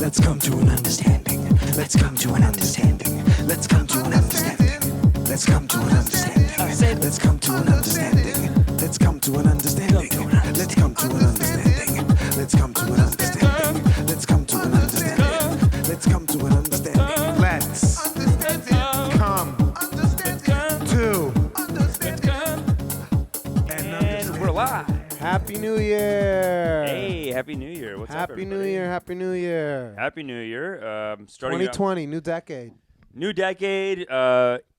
Let's come to an understanding. Let's come to an understanding. Let's come to an understanding. Let's come to an understanding. Let's come to an understanding. Let's come to an understanding. Let's come to an understanding. Let's come to an understanding. Let's come to an understanding. Let's come to an understanding. Let's come to And we're live. Happy New Year. Hey, Happy New Year. What's up, Happy everybody? New Year. Happy New Year. Happy New Year. Starting 2020, new decade. new decade,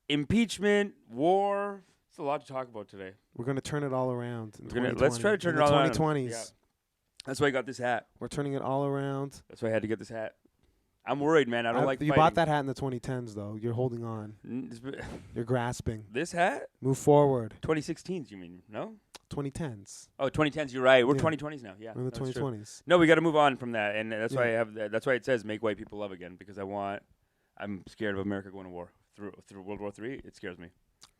impeachment, war. It's a lot to talk about today. We're going to turn it all around. Let's try to turn it all around. 2020s. Yeah. That's why I got this hat. We're turning it all around. That's why I had to get this hat. I'm worried, man. I don't like You fighting. bought that hat in the 2010s, though. You're holding on. You're grasping. This hat? Move forward. 2016s, you mean? No? 2010s. Oh, 2010s. You're right. We're Yeah. 2020s now. Yeah. We're in the that's true. 2020s. No, we got to move on from that, and that's why I Yeah. have. That's why it says "Make white people love again" because I'm scared of America going to war through World War III. It scares me.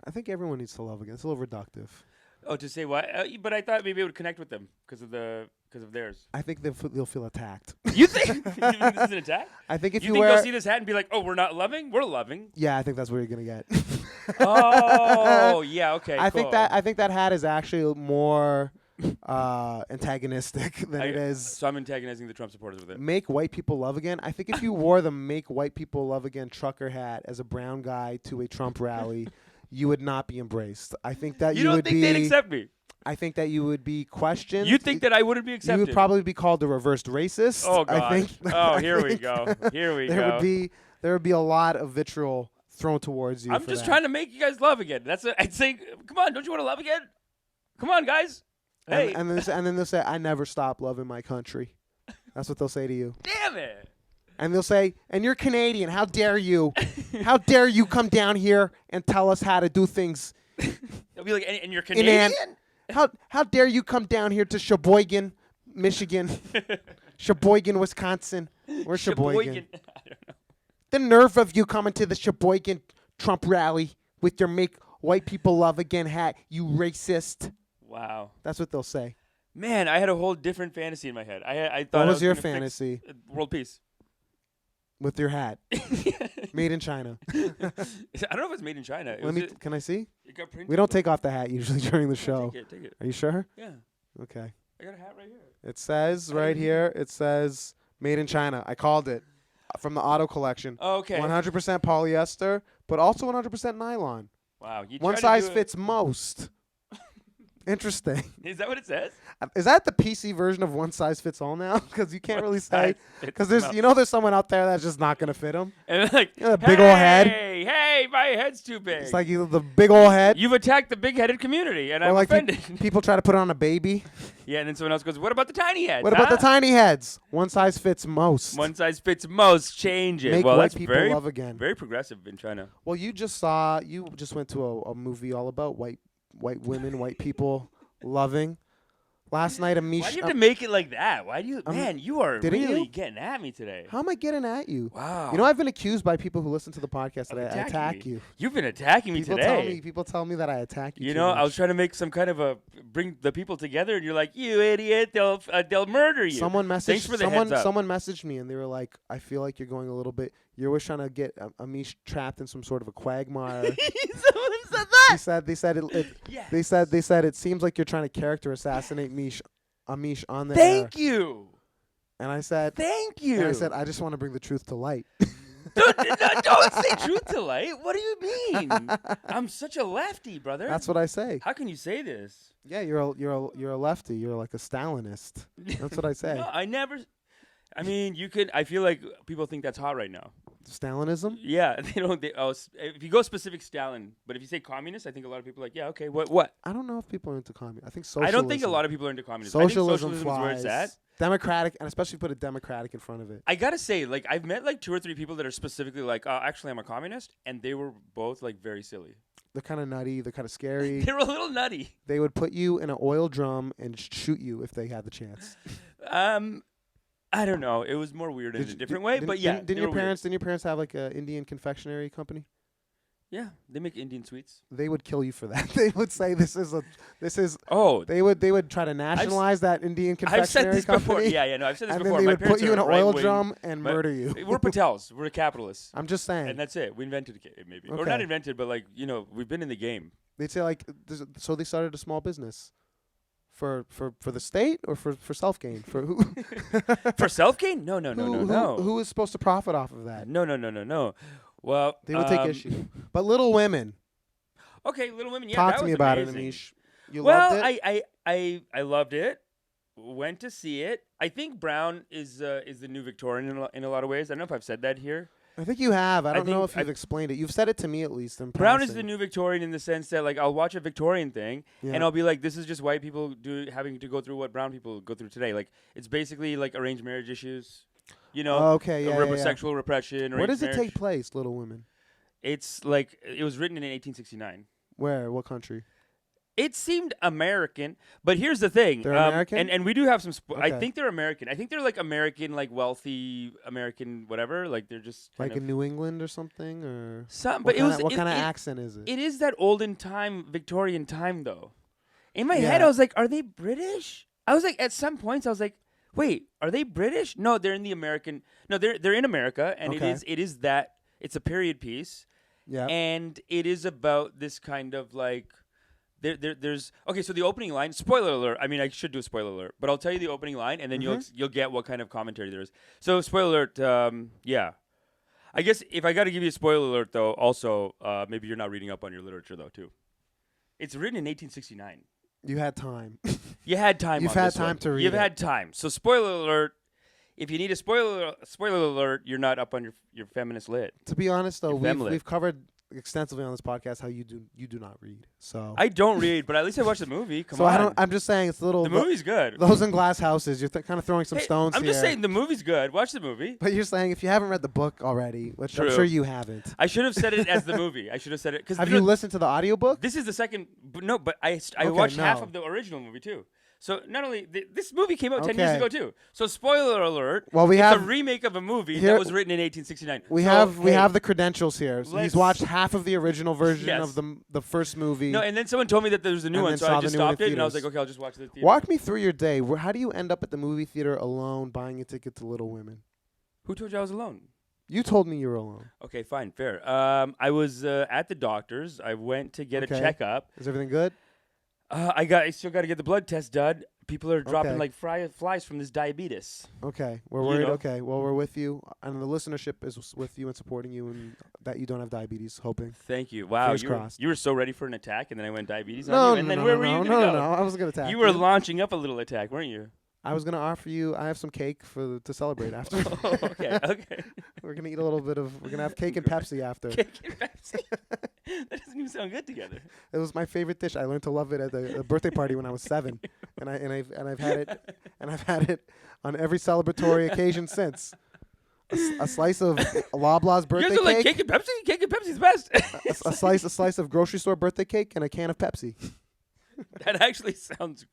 I think everyone needs to love again. It's a little reductive. Oh, to say what? But I thought maybe it would connect with them because of theirs. I think they'll feel attacked. You think you think this is an attack? I think if You you think wear... they'll see this hat and be like, "Oh, we're not loving. We're loving." Yeah, I think that's what you're going to get. Oh, yeah. Okay. I cool. think that hat is actually more antagonistic than it is. So I'm antagonizing the Trump supporters with it. Make white people love again. I think if you wore the Make White People Love Again trucker hat as a brown guy to a Trump rally, you would not be embraced. I think that You don't would think be. they'd accept me? I think that you would be questioned. You think that I wouldn't be accepted? You would probably be called a reversed racist. Oh God. I think, Oh, I here we think go. Here we there go. would be a lot of vitriol thrown towards you. I'm just trying to make you guys love again. That's what I'd say. Come on, don't you want to love again? Come on, guys. Hey. And then they'll say, "I never stop loving my country." That's what they'll say to you. Damn it. And they'll say, "And you're Canadian. How dare you? How dare you come down here and tell us how to do things? They'll be like, and you're Canadian? How dare you come down here to Sheboygan, Michigan, Sheboygan, Wisconsin? Where's Sheboygan? I don't know. The nerve of you coming to the Sheboygan Trump rally with your Make White People Love Again hat, you racist." Wow. That's what they'll say. Man, I had a whole different fantasy in my head. I thought What I was your gonna fix, fantasy world peace. with your hat? Made in China. I don't know if it's made in China. Can I see? It got printed. We don't take off the hat usually during the show. Take it. Are you sure? Yeah. Okay. I got a hat right here. It says right here, it says made in China. I called it from the auto collection. Oh, okay. 100% polyester, but also 100% nylon. Wow. You One tried to size do it- fits most. Interesting. Is that what it says? Is that the PC version of one size fits all now? Because you can't really say. Size fits Because there's someone out there that's just not gonna fit them. And they're like, You know, the big ol' head? Hey, my head's too big. It's like either the big old head, You've attacked the big-headed community, and or I'm like offended. people try to put it on a baby. Yeah, and then someone else goes, "What about the tiny head? What about the tiny heads? One size fits most. One size fits most. Change it." Make Well, white that's people very, love again. very progressive in China. Well, you just went to a movie all about white women, white people loving. Last night, Why do you Amish. have to make it like that? Why do you? I'm- Man, you are didn't really you? getting at me today. How am I getting at you? Wow. You know, I've been accused by people who listen to the podcast Of that I attacking attack me. you. You've been attacking me today. People tell me that I attack you. You too know, much. I was trying to make some kind of bring the people together, and you're like, "You idiot! They'll murder you." Someone messaged. Thanks for the heads up. Someone messaged me and they were like, "I feel like you're going a little bit. You're always trying to get Amish trapped in some sort of a quagmire." Someone said that. They said it. Yes. They said it seems like you're trying to character assassinate Amish on the air. Thank you. And I said, Thank you. and I said, I just want to bring the truth to light. Don't say truth to light. What do you mean? I'm such a lefty, brother. That's what I say. How can you say this? Yeah, you're a lefty. You're like a Stalinist. That's what I say. No, I never. I mean, you could. I feel like people think that's hot right now. Stalinism? Yeah, they don't. If you go specific Stalin, but if you say communist, I think a lot of people are like, yeah, okay, what? I don't know if people are into communism. I think socialism. I don't think a lot of people are into communism. Socialism I think socialism is where it's flies. at. Democratic, and especially put a democratic in front of it. I gotta say, like, I've met like 2 or 3 people that are specifically like, actually, I'm a communist, and they were both like very silly. They're kind of nutty. They're kind of scary. They were a little nutty. They would put you in an oil drum and shoot you if they had the chance. I don't know. It was more weird in a different way, but yeah. Didn't your parents have like an Indian confectionery company? Yeah, they make Indian sweets. They would kill you for that. They would say this is. Oh, They would try to nationalize that Indian confectionery I've said this company. before. Yeah, no, I've said this And before. then they My would put parents you in are an oil right-wing, drum and but murder you. We're Patels. We're capitalists. I'm just saying. And that's it. We invented it, maybe. Or Okay. not invented, but like, we've been in the game. They'd say like, so they started a small business. For the state or for self gain? For who? For self-gain? No. Who is supposed to profit off of that? No. Well, They would take issue. But Little Women. Okay, Little Women. Yeah, Talk that to me was about amazing. it, Amish. You Well, loved it? I loved it. Went to see it. I think Brown is the new Victorian in a lot of ways. I don't know if I've said that here. I think you have. I don't know think if you've explained it. You've said it to me at least. In Brown is passing. the new Victorian in the sense that like I'll watch a Victorian thing Yeah. and I'll be like, this is just white people having to go through what brown people go through today. Like it's basically like arranged marriage issues, Oh, okay, yeah. sexual repression. Where does it arranged take place, Little Women? It's like it was written in 1869. Where? What country? It seemed American, but here's the thing. They're American? And we do have some. I Okay. think they're American. I think they're like American, like wealthy American, whatever. Like they're just kind Like of in New England or something, or some. what But it was what it- kind of it- accent is it? It is that olden time, Victorian time, though. In my head, Yeah. I was like, are they British? I was like, at some points, I was like, wait, are they British? No, they're in the American. No, they're in America, and Okay. it is that it's a period piece, Yeah. and it is about this kind of like. There's okay. So the opening line. Spoiler alert. I mean, I should do a spoiler alert, but I'll tell you the opening line, and then you'll get what kind of commentary there is. So spoiler alert. Yeah. I guess if I got to give you a spoiler alert, though, also maybe you're not reading up on your literature, though, too. It's written in 1869. You had time. You had time. You've on had this time one. to read You've it. had time. So spoiler alert. If you need a spoiler alert, you're not up on your feminist lit. To be honest, though, You're femlit. we've covered extensively on this podcast how you do not read. So I don't read, but at least I watched the movie. Come so on. I'm just saying it's a little. The movie's good. Those in glass houses, you're kind of throwing some Hey, stones I'm here. just saying the movie's good. Watch the movie. But you're saying if you haven't read the book already, which I'm True. sure you haven't. I should have said it as the movie. I should have said it because Have you listened to the audiobook? This is the second. But I Okay, watched half no. of the original movie too. So not only this movie came out 10 years Okay. ago too. So spoiler alert. Well, we it's have- a remake of a movie here- that was written in 1869. We So, we hey, have the credentials here. So he's let's- watched half of the original version Yes. of the first movie. No, and then someone told me that there was a new And one, then so saw I the just new one in stopped it, and I was like, theaters. okay, I'll just watch the theater. Walk me through your day. How do you end up at the movie theater alone buying a ticket to Little Women? Who told you I was alone? You told me you were alone. Okay, fine, fair. I was at the doctor's. I went to get Okay. a checkup. Is everything good? I still got to get the blood test done. People are dropping Okay. like flies from this diabetes. Okay, we're You worried. know. Okay, well, we're with you, and the listenership is with you and supporting you, and that you don't have diabetes. Hoping. Thank you. Wow, Fingers you were, crossed. you were so ready for an attack, and then I went diabetes No, on you. no, And no, then no, where no, were you no, gonna no, go? no. I was gonna attack You were launching up a little attack, weren't you? I was gonna offer you. I have some cake to celebrate after. Oh, okay, okay. We're gonna eat a little bit of. We're gonna have cake and Pepsi after. Cake and Pepsi. That doesn't even sound good together. It was my favorite dish. I learned to love it at a birthday party when I was 7, and I've had it on every celebratory occasion since. A slice of Loblaws You birthday guys are like cake, cake and Pepsi? Cake and Pepsi's best. a slice of grocery store birthday cake, and a can of Pepsi. That actually sounds.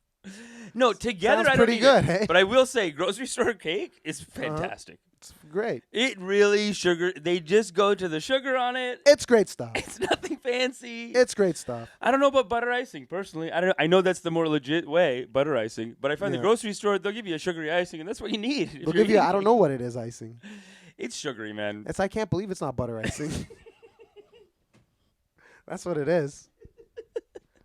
No, together Sounds I don't pretty need good, it. hey? But I will say, grocery store cake is fantastic. It's great. It really sugar. They just go to the sugar on it. It's great stuff. It's nothing fancy. It's great stuff. I don't know about butter icing personally. I don't. I know that's the more legit way, butter icing. But I find the Yeah. grocery store they'll give you a sugary icing, and that's what you need. if They'll you're give you. I eating. don't know what it is. Icing. It's sugary, man. I can't believe it's not butter icing. That's what it is.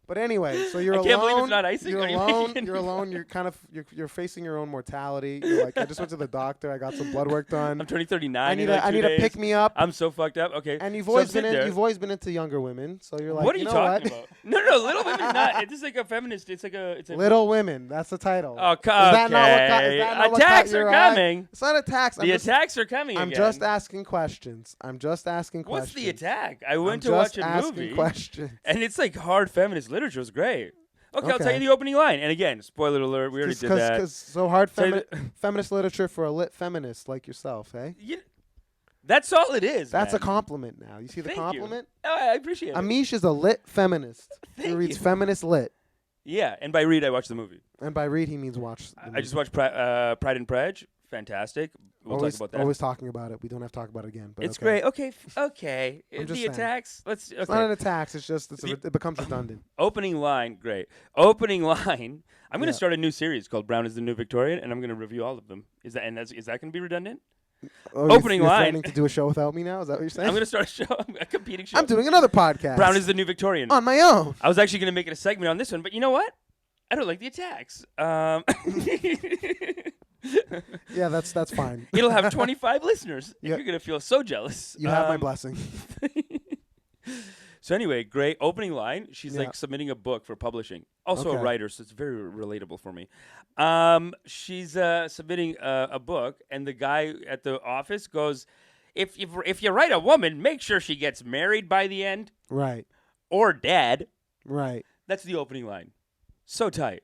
But anyway, so you're I alone. can't believe it's not icing. You're Are you alone. making- You're alone. You're kind of you're facing your own mortality. You're like, I just went to the doctor. I got some blood work done. I'm turning 39. I need in like a 2 days. pick me up. I'm so fucked up. Okay. And you've So always sit been there. you've always been into younger women. So you're like, What are you know talking what? about? No, Little Women's not. This is like a feminist. It's like a. It's a Little Women. That's the title. Oh, Is that not what okay. is that not what Attacks caught are your eye? coming. It's not attacks. The attacks are coming I'm again. just asking questions. What's the attack? I went I'm to just watch a asking movie, questions. and it's like hard feminist literature. It's great. Okay, I'll tell Okay. you the opening line. And again, spoiler alert, we already did that. Because so hard Tell you feminist literature for a lit feminist like yourself, eh? That's all it is. That's man. a compliment now. You see the Thank you. compliment? Oh, I appreciate it. Amish is a lit feminist. He Thank reads you. feminist lit. Yeah, and by read, I watched the movie. And by read, he means watch. The I just watched Pride and Prejudice. Fantastic. We'll always, talk about that. Always talking about it. We don't have to talk about it again. But It's okay. great. Okay, okay. I'm just The saying. attacks. Let's. It's not Okay. an attack. It's just it becomes redundant. Opening line. Great. Opening line. I'm going to Yeah. start a new series called Brown is the New Victorian, and I'm going to review all of them. Is that going to be redundant? Oh, Opening you're line. threatening to do a show without me now? Is that what you're saying? I'm going to start a show, a competing show. I'm doing another podcast. Brown is the New Victorian. on my own. I was actually going to make it a segment on this one, but you know what? I don't like the attacks. Yeah, that's fine. It'll have 25 listeners. Yeah. You're going to feel so jealous. You have my blessing. So anyway, great opening line. She's Yeah. like submitting a book for publishing. Also a Okay. writer, so it's very relatable for me. She's submitting a book, and the guy at the office goes, if you write a woman, make sure she gets married by the end Right. or dead. Right. That's the opening line. So tight.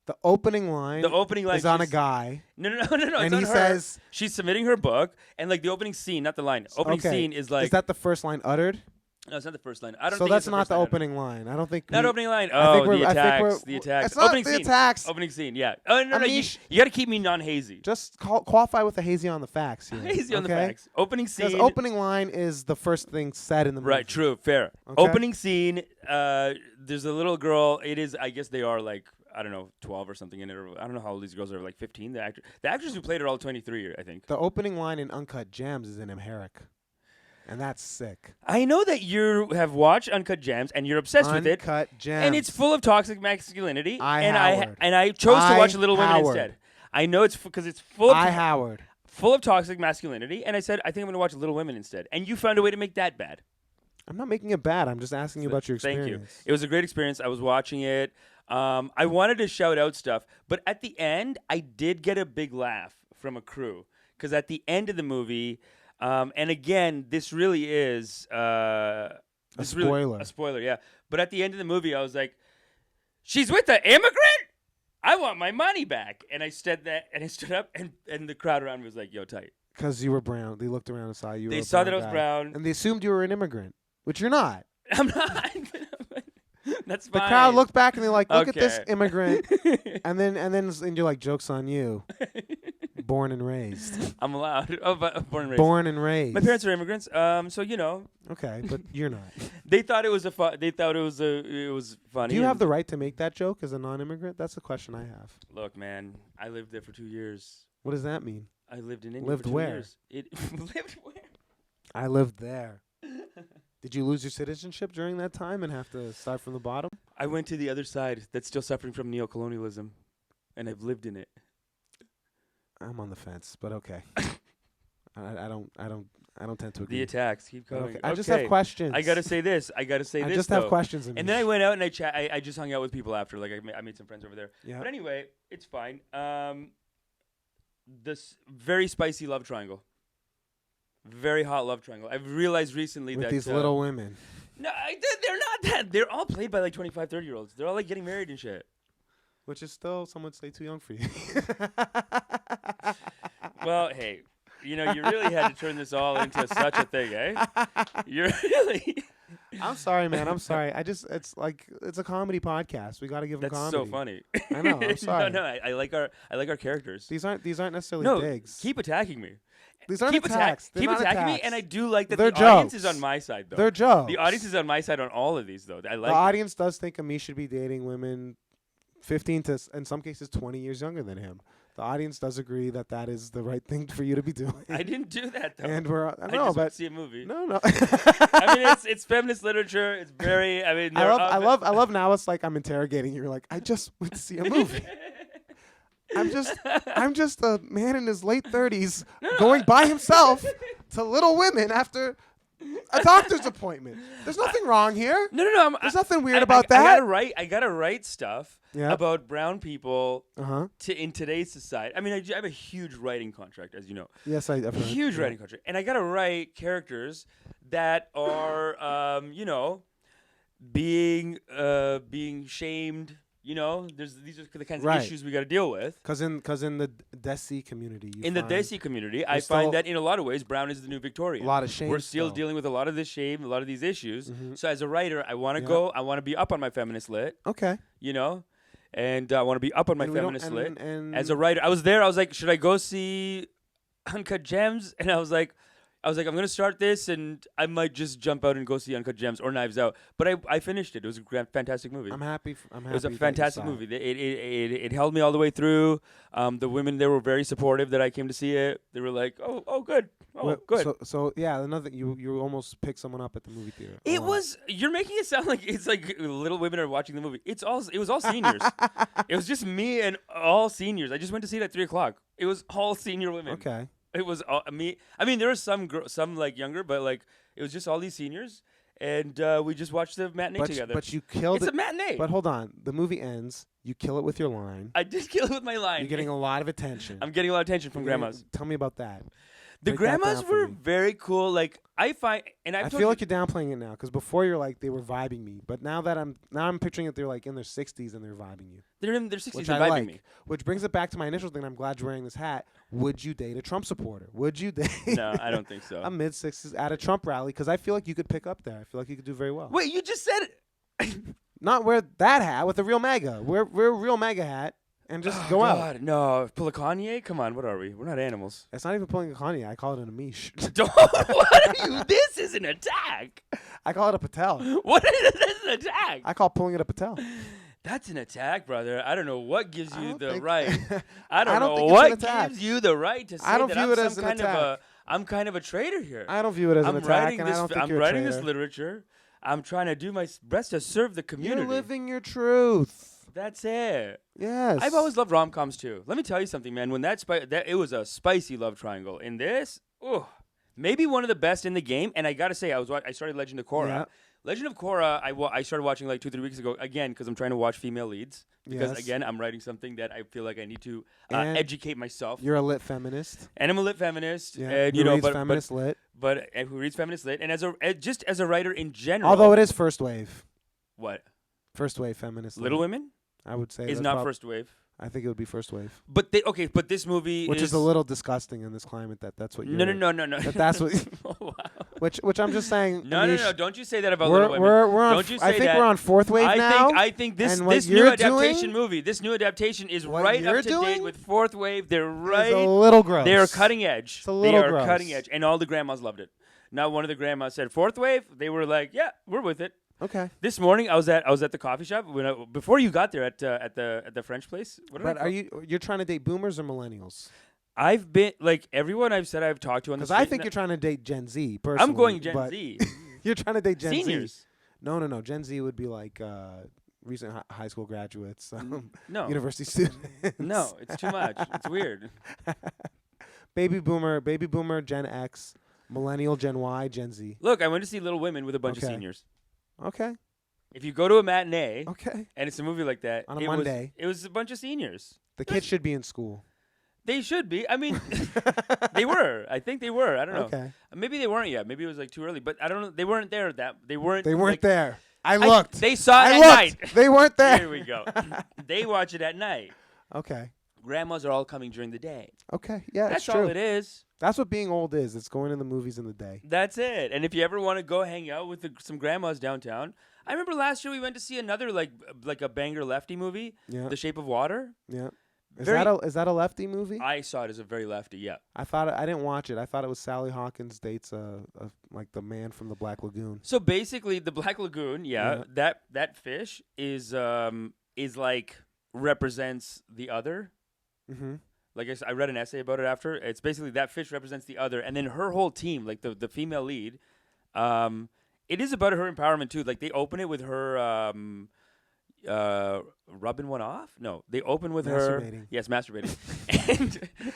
The opening line. The opening line is on a she's- guy, No. and it's he on her. says, She's submitting her book, and like the opening scene, not the line. Opening okay, scene is like. is that the first line uttered? No, it's not the first line. I don't So think that's it's not first the line. opening line. I don't think. Not we- opening line. I think Oh, we're- the I think attacks. we're- The attacks. It's not Opening the scene. attacks. Opening scene. Yeah. Oh no, you Amish- got to keep me non-hazy. Just qualify with the hazy on the facts here. Hazy on the okay? facts. Opening Because scene. opening line is the first thing said in the movie. Right. True. Fair. Okay. Opening scene. There's a little girl. It is. I guess they are like. I don't know, 12 or something in it. Or I don't know how old these girls are. Like 15. The actors who played are all 23. I think. The opening line in Uncut Gems is in Amharic, and that's sick. I know that you have watched Uncut Gems and you're obsessed with it. Uncut Gems. And it's full of toxic masculinity. Howard. And I chose to watch Little Women Howard. instead. I know it's because it's full of Howard. full of toxic masculinity, and I said I think I'm going to watch Little Women instead. And you found a way to make that bad. I'm not making it bad. I'm just asking you about your Thank experience. you. It was a great experience. I was watching it. I wanted to shout out stuff, but at the end, I did get a big laugh from a crew because at the end of the movie, and again, this really is A spoiler. Yeah. But at the end of the movie, I was like, "She's with the immigrant. I want my money back." And I said that, and I stood up, and the crowd around me was like, "Yo, tight." Because you were brown. They looked around and saw you. They were a saw brown that I was guy. brown. And they assumed you were an immigrant, which you're not. I'm not. That's The fine. crowd looked back and they're like, "Look at this Okay. immigrant," and then you're like, "Joke's on you." Born and raised. I'm allowed. Oh, but born and raised. Born and raised. My parents are immigrants. So you know, Okay, but you're not. they thought it was it was funny. Do you have and- the right to make that joke as a non-immigrant? That's the question I have. Look, man, I lived there for 2 years. What does that mean? I lived in India Lived for 2 where? years. It lived where? I lived there. Did you lose your citizenship during that time and have to start from the bottom? I went to the other side that's still suffering from neocolonialism, and I've lived in it. I'm on the fence, but okay. I don't tend to agree. The attacks keep But coming. okay. I just have questions. I gotta say this. I just have questions. And then I went out and I just hung out with people after. Like I made some friends over there. Yeah. But anyway, it's fine. This very spicy love triangle. Very hot love triangle. I've realized recently with that these little women. No, they're not that. They're all played by like 25, 30-year-olds. They're all like getting married and shit. Which is still, some would say, too young for you. Well, hey, you really had to turn this all into such a thing, eh? You're really. I'm sorry, man. I'm sorry. it's a comedy podcast. We got to give them That's comedy. so funny. I know. I'm sorry. No. I like our characters. These aren't necessarily No, digs. keep attacking me. These aren't Keep attacks. They're keep not attacking me, attacks. and I do like that They're the audience is jokes. on my side, though. They're jokes. The audience is on my side on all of these, though. I like The it. audience does think Amish should be dating women 15 to, in some cases, 20 years younger than him. The audience does agree that is the right thing for you to be doing. I didn't do that, though. And we're, I I know, just went but to see a movie. no. I mean, it's feminist liture. It's very. I mean, I love now. It's like I'm interrogating you. You're like, I just went to see a movie. I'm just a man in his late 30s going by himself to Little Women after a doctor's appointment. There's nothing wrong here. No. There's nothing weird about that. I gotta write stuff Yeah. about brown people Uh-huh. in today's society. I mean, I have a huge writing contract, as you know. Yes, I've heard. Huge Yeah. writing contract, and I gotta write characters that are, being shamed. These are the kinds Right. of issues we got to deal with. Cause in the Desi community, In the Desi community, I still- find that in a lot of ways, brown is the new Victorian. a lot of shame. We're still still. dealing with a lot of this shame, a lot of these issues. Mhm. So as a writer, I want to Yeah. I want to be up on my feminist lit, Okay. and I want to be up on my And we don't- feminist lit. and As a writer, I was there. I was like, should I go see Uncut Gems, and I was like, I'm gonna start this, and I might just jump out and go see Uncut Gems or Knives Out. But I finished it. It was a fantastic movie. I'm happy. It was a fantastic movie. It held me all the way through. The women there were very supportive that I came to see it. They were like, oh good, good. So yeah, another thing, you almost picked someone up at the movie theater. It was. You're making it sound like it's like Little Women are watching the movie. It was all seniors. It was just me and all seniors. I just went to see it at 3:00. It was all senior women. Okay. It was me. I mean, there was some like younger, but like it was just all these seniors, and we just watched the matinee together. But you killed it. It's a matinee. But hold on, the movie ends. You kill it with your line. I did kill it with my line. You're getting a lot of attention. I'm getting a lot of attention from grandmas. Tell me about that. The Break that grandmas down for were me. very cool. Like I find, and I feel like you're downplaying it now because before you're like they were vibing me, but now I'm picturing that they're like in their 60s and they're vibing you. they're in their 60s Which and I vibing like. me. Which brings it back to my initial thing. I'm glad you're wearing this hat. Would you date a Trump supporter? Would you date No, I don't think so. a mid-60s at a Trump rally? Because I feel like you could pick up there. I feel like you could do very well. Wait, you just said it. Not wear that hat with a real MAGA. Wear a real MAGA hat and just go out. God, no, pull a Kanye? Come on, what are we? We're not animals. It's not even pulling a Kanye. I call it an Amish. Don't. What are you? This is an attack. I call it a Patel. What is this? An attack? I call pulling it a Patel. That's an attack, brother. I don't know what gives I you don't the think- right. I I don't don't know think it's what an attack. gives you the right to say I don't that view I'm it as some an kind of attack. I'm kind of a traitor here. I don't view it as I'm an attack, writing and I this. don't think I'm you're a writing this traitor. literature. I'm trying to do my best to serve the community. You're living your truth. That's it. Yes. I've always loved rom-coms too. Let me tell you something, man. When that it was a spicy love triangle. In this, maybe one of the best in the game. And I gotta say, I started Legend of Korra. Yeah. Legend of Korra, I started watching like 2-3 weeks ago again because I'm trying to watch female leads. Because Yes. again, I'm writing something that I feel like I need to And educate myself. You're a lit feminist. And I'm a lit feminist. Yeah. And Who reads but feminist lit. and who reads feminist lit, and just as a writer in general. Although it is first wave. What? First wave feminist. Little lit. Women I would say is that's not first wave. I think it would be first wave. But but this movie Which is a little disgusting in this climate. That's what you're. No. That's what. Oh, wow. Which I'm just saying. No. Amish, Don't you say that about We're Little Women. we're on. Don't you say I think that. we're on fourth wave now. I think this and what this new you're adaptation doing- movie, this new adaptation is What right you're up to date doing with fourth wave. They're It's right. a little gross. They are cutting edge. It's a little They are gross. cutting edge, and all the grandmas loved it. Not one of the grandmas said fourth wave. They were like, yeah, we're with it. Okay. This morning I was at the coffee shop before you got there at the French place. What did I But call- you're trying to date boomers or millennials? I've been like everyone I've said I've talked to on the Because street. I think you're trying to date Gen Z. Personally, I'm going Gen but Z. You're trying to date Gen Z. Seniors. No. Gen Z would be like recent high school graduates, No. university students. No, it's too much. It's weird. Baby boomer, Gen X, millennial, Gen Y, Gen Z. Look, I went to see Little Women with a bunch of Okay. seniors. Okay. If you go to a matinee Okay. and it's a movie like that, On a it Monday. it was a bunch of seniors. The kids should be in school. They should be. I mean, they were. I think they were. I don't know. Okay. Maybe they weren't yet. Maybe it was like too early. But I don't know. They weren't there. They weren't. They weren't like, there. I looked. They saw it I at looked. night. They weren't there. Here we go. They watch it at night. Okay. Grandmas are all coming during the day. Okay. Yeah, That's it's true. all it is. That's what being old is. It's going to the movies in the day. That's it. And if you ever want to go hang out with some grandmas downtown, I remember last year we went to see another like a banger lefty movie, Yeah. The Shape of Water. Yeah. Is Very- that a lefty movie? I saw it as a very lefty. Yeah. I thought I didn't watch it. I thought it was Sally Hawkins dates like the man from the Black Lagoon. So basically, the Black Lagoon, Yeah. that fish is like represents the other. Mm-hmm. Like I read an essay about it after. It's basically that fish represents the other, and then her whole team, like the female lead, it is about her empowerment too. Like they open it with her rubbing one off. No, they open with her. Masturbating. Yes, masturbating.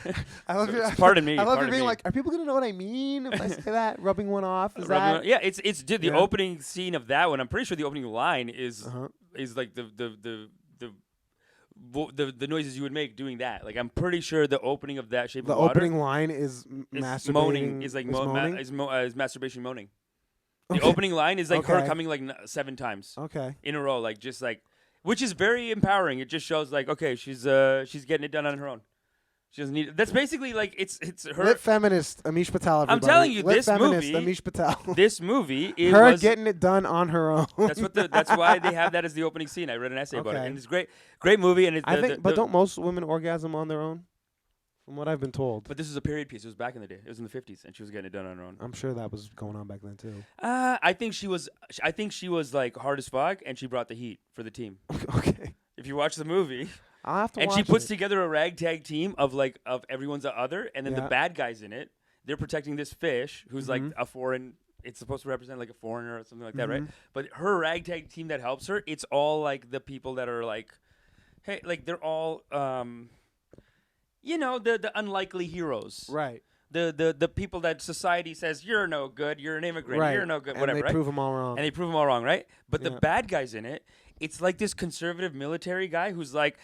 And I love your. pardon me. I love pardon you being me. like, are people gonna know what I mean if I say that? Rubbing one off is Rubbing that? one- yeah, it's dude. The Yeah. opening scene of that one. I'm pretty sure the opening line is Uh-huh. is like the noises you would make doing that. Like I'm pretty sure the opening of that Shape The of Water opening line is is masturbating. moaning. Is like moaning? is masturbation moaning. The Okay. opening line is like her Okay. coming like 7 times Okay. in a row, like just like, which is very empowering. It just shows like okay, she's getting it done on her own. She doesn't need. That's basically like it's her. Lit feminist Amish Patel. Everybody. telling you, Lit this feminist movie- Amish Patel. This movie is Her getting it done on her own. That's why they have that as the opening scene. I read an essay about it, Okay. and it's great movie. And it's I think, but don't most women orgasm on their own? From what I've been told. But this is a period piece. It was back in the day. It was in the 50s, and she was getting it done on her own. I'm sure that was going on back then too. I think she was. I think she was like hard as fuck, and she brought the heat for the team. Okay. If you watch the movie, I'll have to and watch she puts it. together a ragtag team of everyone's the other, and then the Yeah. bad guys in it. They're protecting this fish who's like Mhm. a foreign. It's supposed to represent like a foreigner or something like that, right? Mhm. But her ragtag team that helps her, it's all like the people that are like, hey, like they're all, the unlikely heroes. Right. The people that society says you're no good, you're an immigrant, Right. you're no good, And whatever, they right? prove them all wrong. And they prove them all wrong, right? But the Yeah. bad guys in it, it's like this conservative military guy who's like,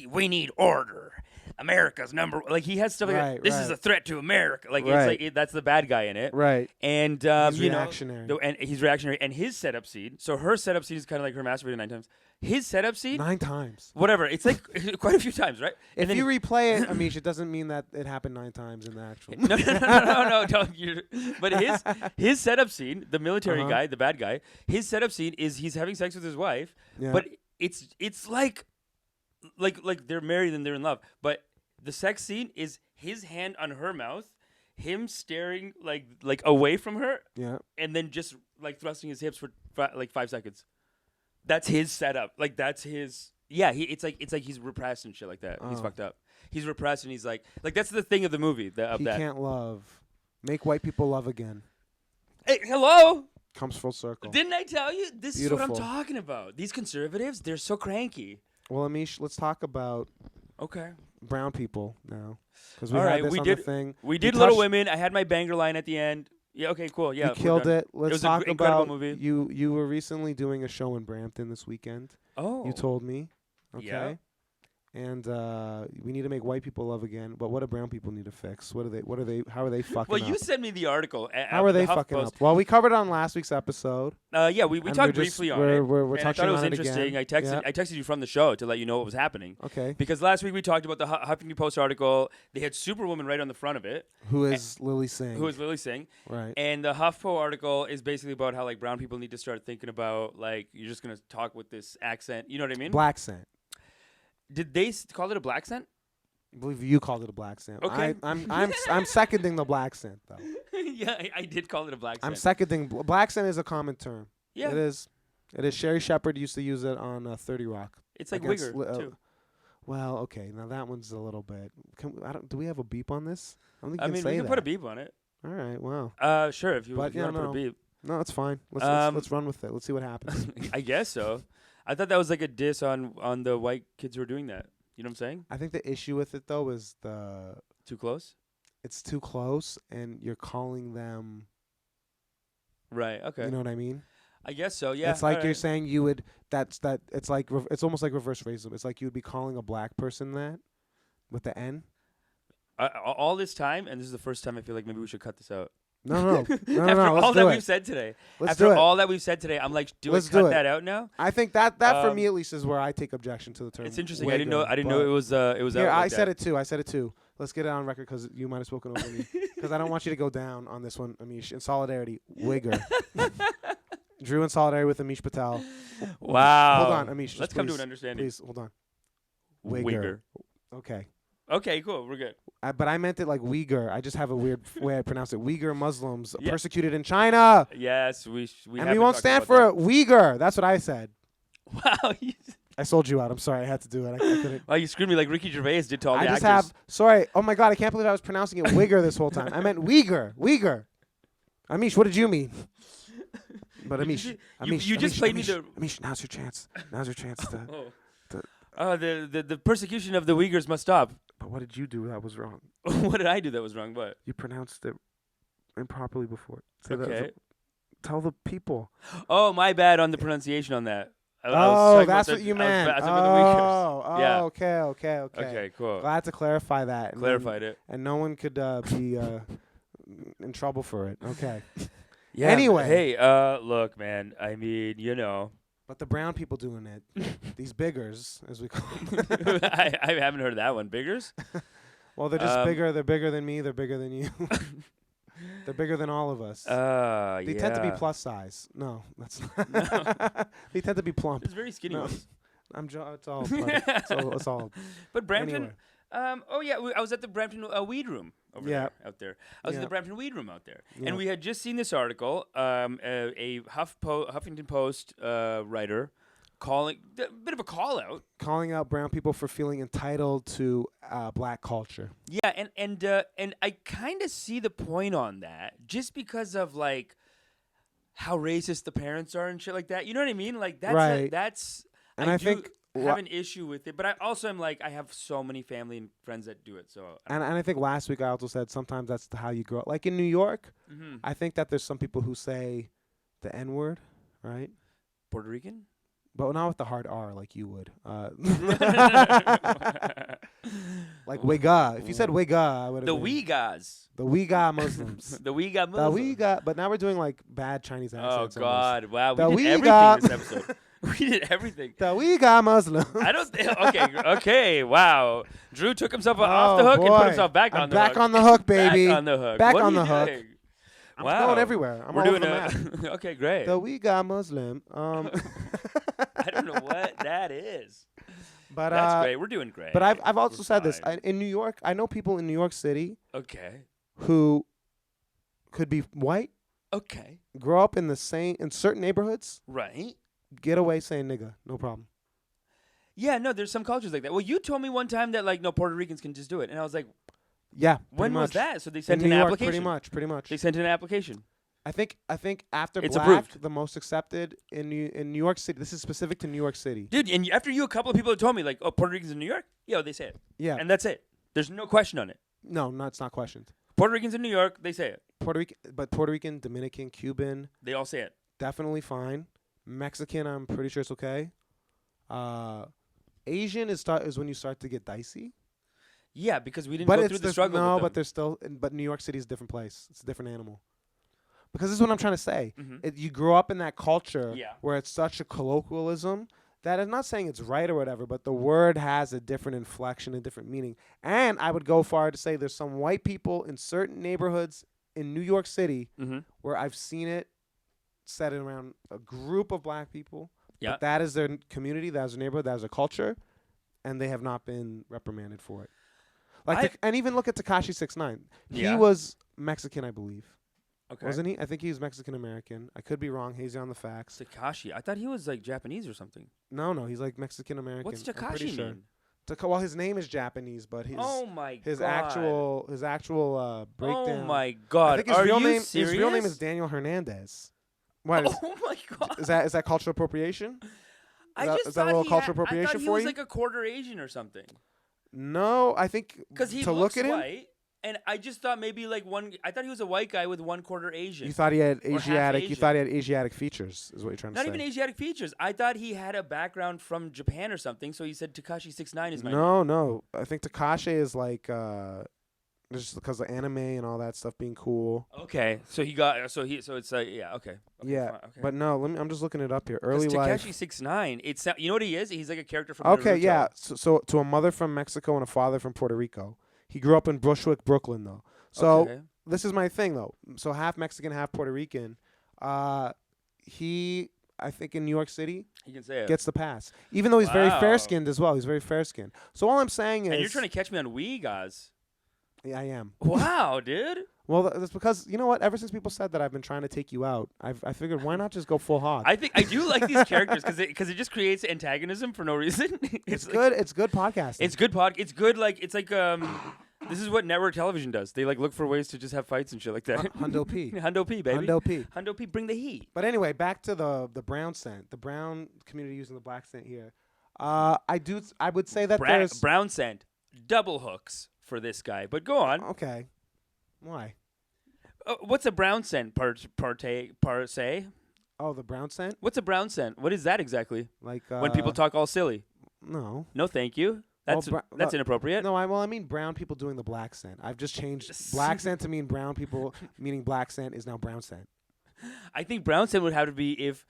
we need order. America's number. Like he has stuff like Right, that. This is right. a threat to America. Like Right. that's the bad guy in it. Right. And He's you know, reactionary. and he's reactionary. And his setup scene. So her setup scene is kind of like her masturbating 9 times. His setup scene, 9 times. whatever. It's like quite a few times, right? If and then you replay it, Amish, it doesn't mean that it happened 9 times in the actual. no. But his setup scene, the military Uh-huh. guy, the bad guy, his setup scene is he's having sex with his wife, Yeah. but it's like they're married and they're in love. But the sex scene is his hand on her mouth, him staring like away from her, Yeah. and then just like thrusting his hips for like 5 seconds. That's his setup. Like that's his. Yeah, it's like he's repressed and shit like that. He's Oh. fucked up. He's repressed and he's like that's the thing of the movie. He can't love. Make white people love again. Hey, hello. Comes full circle. Didn't I tell you? This is what I'm Beautiful. talking about. These conservatives, they're so cranky. Well, Amish, let's talk about Okay. brown people now, because we All had right, this we on did- the thing. We did touched- Little Women. I had my banger line at the end. Yeah, okay, cool. Yeah. You we're killed done. it. Let's was a talk incredible about movie. you. were recently doing a show in Brampton this weekend. Oh. You told me. Okay. Yeah. And we need to make white people love again. But what do brown people need to fix? How are they fucking Well, up? you sent me the article. How are they fucking up? Well, we covered it on last week's episode. Yeah, we and talked we're just- briefly on we're, it. We're and I touching thought it was on interesting. again. I texted you from the show to let you know what was happening. Okay. Because last week we talked about the Huffington Post article. They had Superwoman right on the front of it. Who is Lily Singh? Who is Lily Singh? Right. And the HuffPo article is basically about how like brown people need to start thinking about like you're just gonna talk with this accent. You know what I mean? Black scent. Did they call it a black scent? I believe you called it a black scent. Okay. I'm seconding the black scent though. Yeah, I did call it a black scent. I'm seconding black scent is a common term. Yeah, It is. It is. Sherry Shepherd used to use it on 30 Rock. it's like against Wigger too. Well, okay. Now that one's a little bit. Do we have a beep on this? I don't think I you mean, can say we can that. put a beep on it. All right. Wow. Sure, if you But want to put a no. beep. No, it's fine. Um, Let's run with it. Let's see what happens. I guess so. I thought that was like a diss on the white kids who are doing that. You know what I'm saying? I think the issue with it though is Too close? it's too close, and you're calling them. Right. Okay. You know what I mean? I guess so. Yeah. It's like all you're right. saying you would. It's like it's almost like reverse racism. It's like you would be calling a black person that with the N. All this time, and this is the first time I feel like maybe we should cut this out. No. After Let's all do that it. we've said today. Let's After do it. all that we've said today, I'm like, Let's I do cut it. that out now? I think that for Um, me at least is where I take objection to the term. It's interesting. I didn't know Wigger, it was but- Here, out like I said that. it too. Let's get it on record because you might have spoken over me. Because I don't want you to go down on this one, Amish. In solidarity, Wigger. Drew in solidarity with Amish Patel. Wow. Hold on, Amish. just Let's come to please- an understanding. Please, hold on. Wigger. Wigger. Okay. Okay, cool. We're good. But I meant it like Uyghur. I just have a weird way I pronounce it. Uyghur Muslims Yeah. persecuted in China. Yes, we And have we been won't talking stand about for it. Uyghur. That's what I said. that. Wow. I sold you out. I'm sorry. I had to do it. I couldn't. Wow, you screwed me like Ricky Gervais did to all I the just actors. have. Sorry. Oh my God. I can't believe I was pronouncing it Wigger this whole time. I meant Uyghur. Uyghur. Amish, what did you mean? But Amish, you just played me the. Amish, now's your chance. Now's your chance to. The persecution of the Uyghurs must stop. But what did you do that was wrong? What did I do that was wrong? What? You pronounced it improperly before. Say that Okay. tell the people. Oh, my bad on the pronunciation on that. I was Oh, talking about that's the- what you I was meant. talking about the Uyghurs. Oh, Yeah. okay. Okay, cool. Glad to clarify that. And Clarified it. And no one could be in trouble for it. Okay. Yeah. Anyway. Hey, look, man. I mean, you know. But the brown people doing it, these biggers, as we call them. I haven't heard that one. Biggers? Well, they're just bigger. They're bigger than me. They're bigger than you. They're bigger than all of us. They tend to be plus size. No, that's not. They tend to be plump. There's very skinny No. ones. It's all. Buddy. It's all. But Brampton, Anyway. Oh yeah, I was at the Brampton Weed Room over Yeah. there, out there. I was at Yeah. the Brampton Weed Room out there, Yeah. and we had just seen this article. A Huffington Post writer calling a bit of a call out. Calling out brown people for feeling entitled to black culture. Yeah, and I kind of see the point on that, just because of like how racist the parents are and shit like that. You know what I mean? Like that's Right. that's. And I do think have an issue with it, but I also am like I have so many family and friends that do it. So And I think last week I also said sometimes that's how you grow up. Like in New York, Mhm. I think that there's some people who say the N word, right? Puerto Rican. But not with the hard R like you would. Like Wigga. If you said Wigga, I would have The been. Uyghurs. The Uyghur Muslims. The Uyghur The Muslims. Uyghur. But now we're doing like bad Chinese Oh accents. almost. God! Wow, The we did Uyghur- everything this episode. We did everything. The Uyghur Muslims. I don't. Okay. Wow. Drew took himself off the hook and boy. put himself back I'm on the back hook. on the hook, baby. Back on the hook. Back What on are the you hook. doing? I'm Wow. going everywhere. I'm We're all over doing the map. Okay, great. The Uyghur Muslim. I don't know what that is. But That's great. We're doing great. But I've also We're said this fine. in New York. I know people in New York City Okay. who could be white, Okay. grow up in certain neighborhoods, Right. get away saying nigga, no problem. Yeah. No, there's some cultures like that. Well, you told me one time that like no Puerto Ricans can just do it, and I was like, Yeah. when pretty was much. that? So they In sent New an York, application. pretty much. They sent in an application. I think after It's black, approved. the most accepted in New York City. This is specific to New York City. Dude, and after you, a couple of people have told me, like, oh, Puerto Ricans in New York? Yo, they say it. Yeah. And that's it. There's no question on it. No, it's not questioned. Puerto Ricans in New York, they say it. Puerto Rican, Dominican, Cuban, They all say it. definitely fine. Mexican, I'm pretty sure it's okay. Asian is when you start to get dicey. Yeah, because we didn't But go it's through the struggle no, with but them. there's still. But New York City is a different place. It's a different animal. Because this is what I'm trying to say. Mhm. You grow up in that culture Yeah. where it's such a colloquialism that I'm not saying it's right or whatever, but the word has a different inflection, a different meaning. And I would go far to say there's some white people in certain neighborhoods in New York City Mhm. where I've seen it said around a group of black people. Yeah. But that is their community, that is their neighborhood, that is their culture, and they have not been reprimanded for it. And even look at Tekashi 6ix9ine. Yeah. He was Mexican, I believe. Okay. Wasn't he? I think he was Mexican American. I could be wrong. Hazy on the facts. Takashi. I thought he was like Japanese or something. No, he's like Mexican American. What's I'm pretty Takashi sure. mean? Well, his name is Japanese, but Oh my his god. actual breakdown. Oh my god. I think his Are real you name serious? his real name is Daniel Hernandez. What is, Oh my god. is that cultural appropriation? I that- just is that a thought little he cultural had- I appropriation thought he for was you? like a quarter Asian or something. No, I think Because he to looks look at him, white, and I just thought maybe like one. I thought he was a white guy with 1/4 Asian. you thought he had Or half Asiatic. You Asian. thought he had Asiatic features, is what you're trying Not to say. even Asiatic features. I thought he had a background from Japan or something. So he said Tekashi 6ix9ine is my name. No. I think Tekashi is like just because of anime and all that stuff being cool. Okay, so he got so it's yeah okay. Yeah, fine, okay. but no. I'm just looking it up here. 'Cause Early life. Takeshi 6ix9ine. It's you know what he is? He's like a character from Okay, Naruto. yeah. So to a mother from Mexico and a father from Puerto Rico. He grew up in Bushwick, Brooklyn, though. So Okay. this is my thing, though. So half Mexican, half Puerto Rican. He, I think, in New York City, He can say it. gets the pass, even though he's very Wow. fair-skinned as well. He's very fair-skinned. So all I'm saying is, and you're trying to catch me on Uyghurs. yeah, I am. Wow, dude. Well, that's because you know what? Ever since people said that I've been trying to take you out, I figured why not just go full hog? I think I do like these characters because it just creates antagonism for no reason. it's like- good. It's good podcasting. It's good It's good. Like it's like this is what network television does. They like look for ways to just have fights and shit like that. Hundo P. Hundo P, baby. Hundo P. Hundo P, bring the heat. But anyway, back to the brown scent. The brown community using the black scent here. I would say that there's Brown scent, double hooks for this guy. But go on. okay. Why? What's a brown scent per se? Oh, the brown scent? What's a brown scent? What is that exactly? Like When people talk all silly. No. No, thank you. That's no. inappropriate. No, I mean brown people doing the black scent. I've just changed black scent to mean brown people, meaning black scent is now brown scent. I think brown scent would have to be if